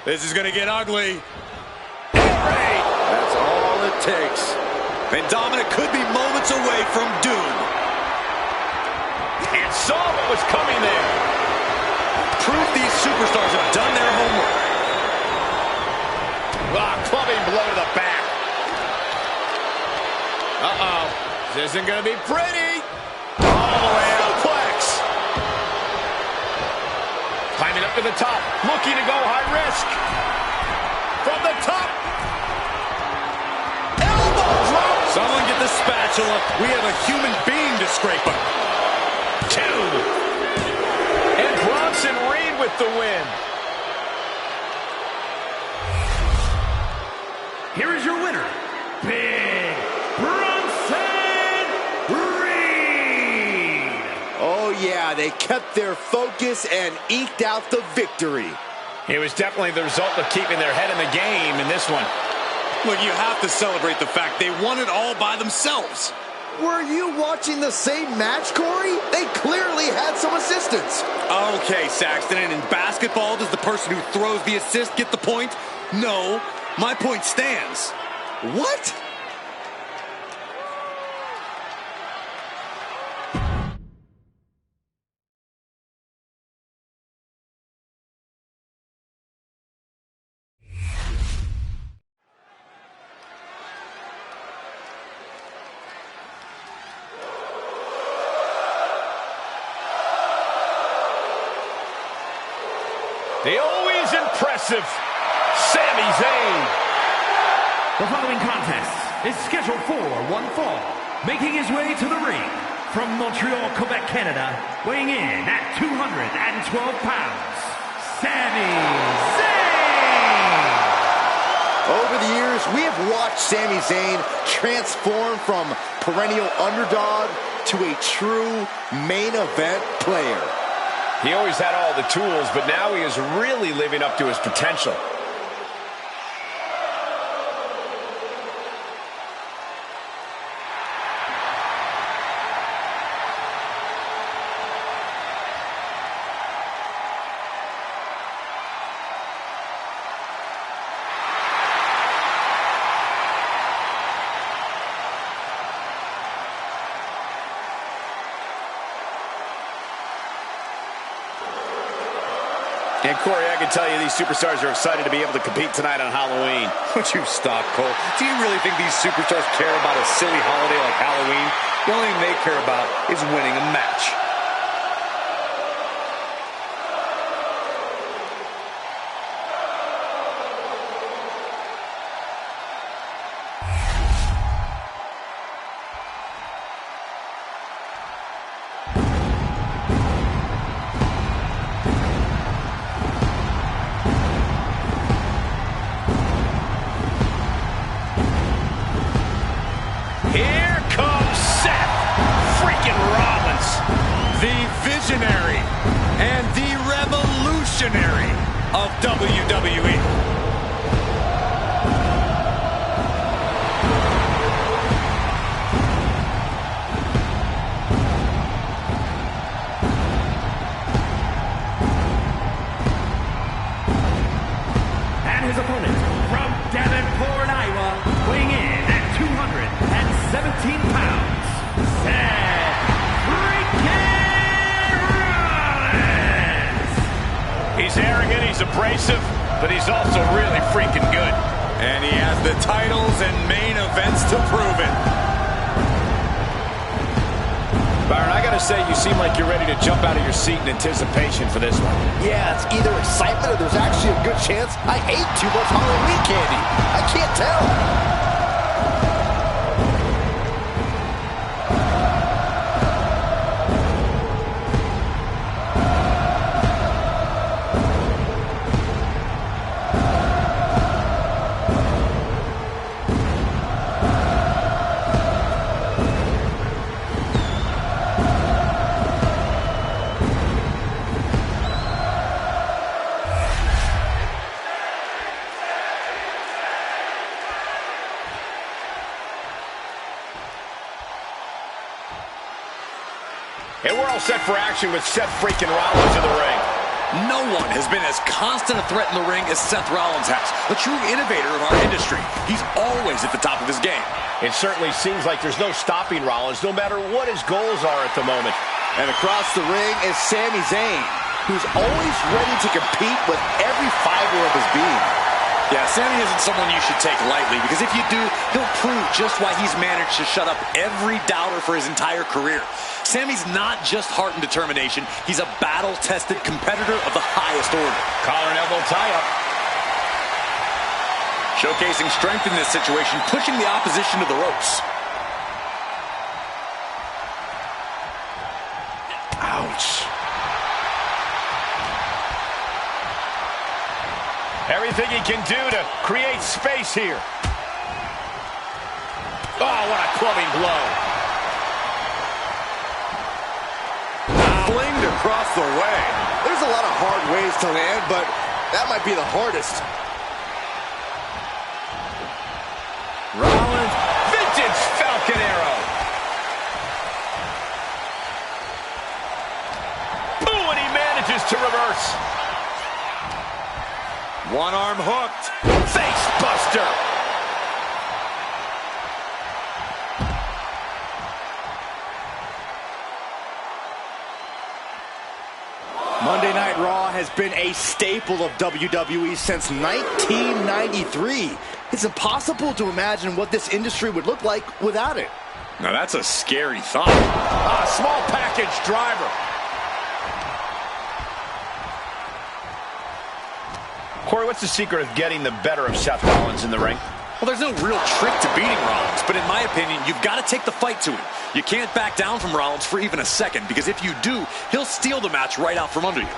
This is going to get ugly. That's all it takes. And Dominic could be moments away from doom. And saw what was coming there. Proof these superstars have done their homework. Clubbing blow to the back. Uh-oh. This isn't going to be pretty. All the way out. Plex. Climbing up to the top. Looking to go high risk. From the top. Elbow drop. Someone get the spatula. We have a human being to scrape up. 2. And Bronson Reed with the win. Here is your winner, Big Bronson Reed. Oh yeah, they kept their focus and eked out the victory. It was definitely the result of keeping their head in the game in this one. Look, you have to celebrate the fact they won it all by themselves. Were you watching the same match, Corey? They clearly had some assistance. Okay, Saxton, and in basketball, does the person who throws the assist get the point? No. My point stands. What? The always impressive Sami Zayn. The following contest is scheduled for one fall. Making his way to the ring from Montreal, Quebec, Canada, weighing in at 212 pounds, Sami Zayn. Over the years, we have watched Sami Zayn transform from perennial underdog to a true main event player. He always had all the tools, but now he is really living up to his potential. And Corey, I can tell you these superstars are excited to be able to compete tonight on Halloween. Would you stop, Cole? Do you really think these superstars care about a silly holiday like Halloween? The only thing they care about is winning a match. visionary and the revolutionary of WWE. His opponent from Davenport, Iowa, weighing in at 217 pounds, Seth freaking Rollins! He's arrogant, he's abrasive, but he's also really freaking good. And he has the titles and main events to prove it. Byron, I gotta say, you seem like you're ready to jump out of your seat in anticipation for this one. Yeah, it's either excitement or there's actually a good chance I ate too much Halloween candy. I can't tell. And we're all set for action with Seth freaking Rollins in the ring. No one has been as constant a threat in the ring as Seth Rollins has. A true innovator of our industry. He's always at the top of his game. It certainly seems like there's no stopping Rollins, no matter what his goals are at the moment. And across the ring is Sami Zayn, who's always ready to compete with every fiber of his being. Yeah, Sami isn't someone you should take lightly, because if you do, he'll prove just why he's managed to shut up every doubter for his entire career. Sami's not just heart and determination. He's a battle-tested competitor of the highest order. Collar and elbow tie-up. Showcasing strength in this situation, pushing the opposition to the ropes. Ouch. Everything he can do to create space here. Oh, what a clubbing blow. Flinged across the way. There's a lot of hard ways to land, but that might be the hardest. Rollins, vintage Falcon Arrow. Ooh, and he manages to reverse. One arm hooked. Face buster. Monday Night Raw has been a staple of WWE since 1993. It's impossible to imagine what this industry would look like without it. Now that's a scary thought. Small package driver. Corey, what's the secret of getting the better of Seth Rollins in the ring? Well, there's no real trick to beating Rollins, but in my opinion, you've got to take the fight to him. You can't back down from Rollins for even a second, because if you do, he'll steal the match right out from under you.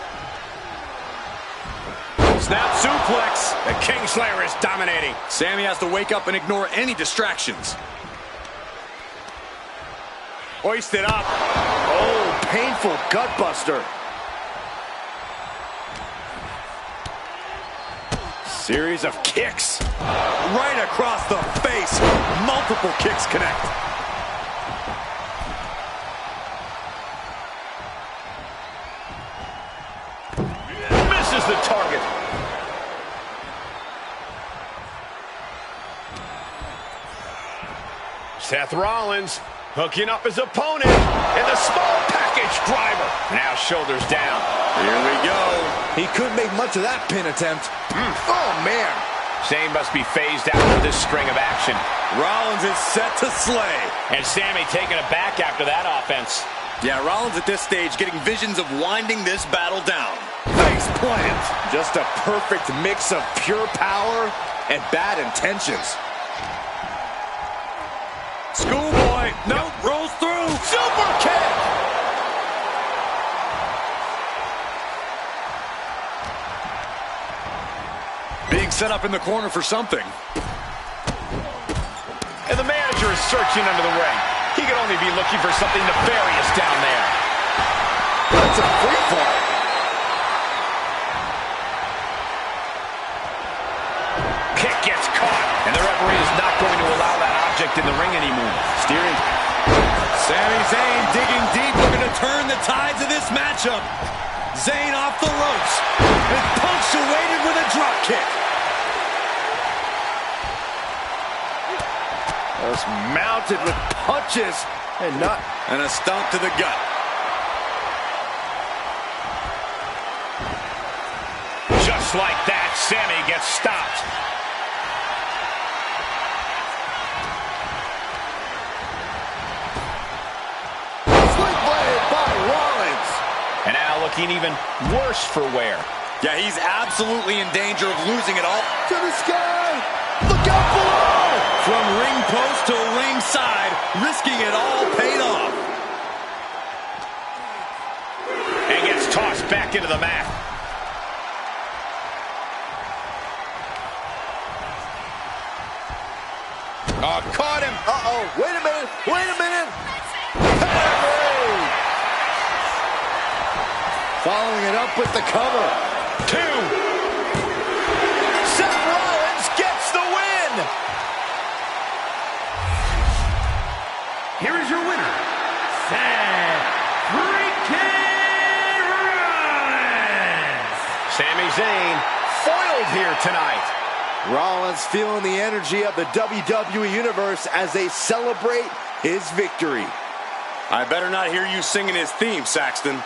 Snap suplex. The Kingslayer is dominating. Sami has to wake up and ignore any distractions. Hoisted up. Oh, painful gutbuster. Series of kicks. Right across the face. Multiple kicks connect. Misses the target. Seth Rollins hooking up his opponent in the small package driver. Now shoulders down. Here we go. He couldn't make much of that pin attempt. Oh, man. Zayn must be phased out of this string of action. Rollins is set to slay. And Sami taking it back after that offense. Yeah, Rollins at this stage getting visions of winding this battle down. Face plant. Just a perfect mix of pure power and bad intentions. Schoolboy. Nope. Rolls through. Super kick. Being set up in the corner for something. And the manager is searching under the ring. He could only be looking for something nefarious down there. That's a free fall. Kick gets caught, and the referee is not going to allow that object in the ring anymore. Steering. Sami Zayn digging deep, looking to turn the tides of this matchup. Zayn off the ropes and punctuated with a drop kick. Just mounted with punches and a stomp to the gut. Just like that, Sami gets stopped. Switchblade by Rollins. And now looking even worse for wear. Yeah, he's absolutely in danger of losing it all. To the sky. Look out below. From ring post to ringside, risking it all paid off. And gets tossed back into the mat. Oh, caught him. Uh-oh. Wait a minute. Following it up with the cover. 2. Seth Rollins gets the win. Here is your winner, Seth freaking Rollins. Sami Zayn foiled here tonight. Rollins feeling the energy of the WWE Universe as they celebrate his victory. I better not hear you singing his theme, Saxton.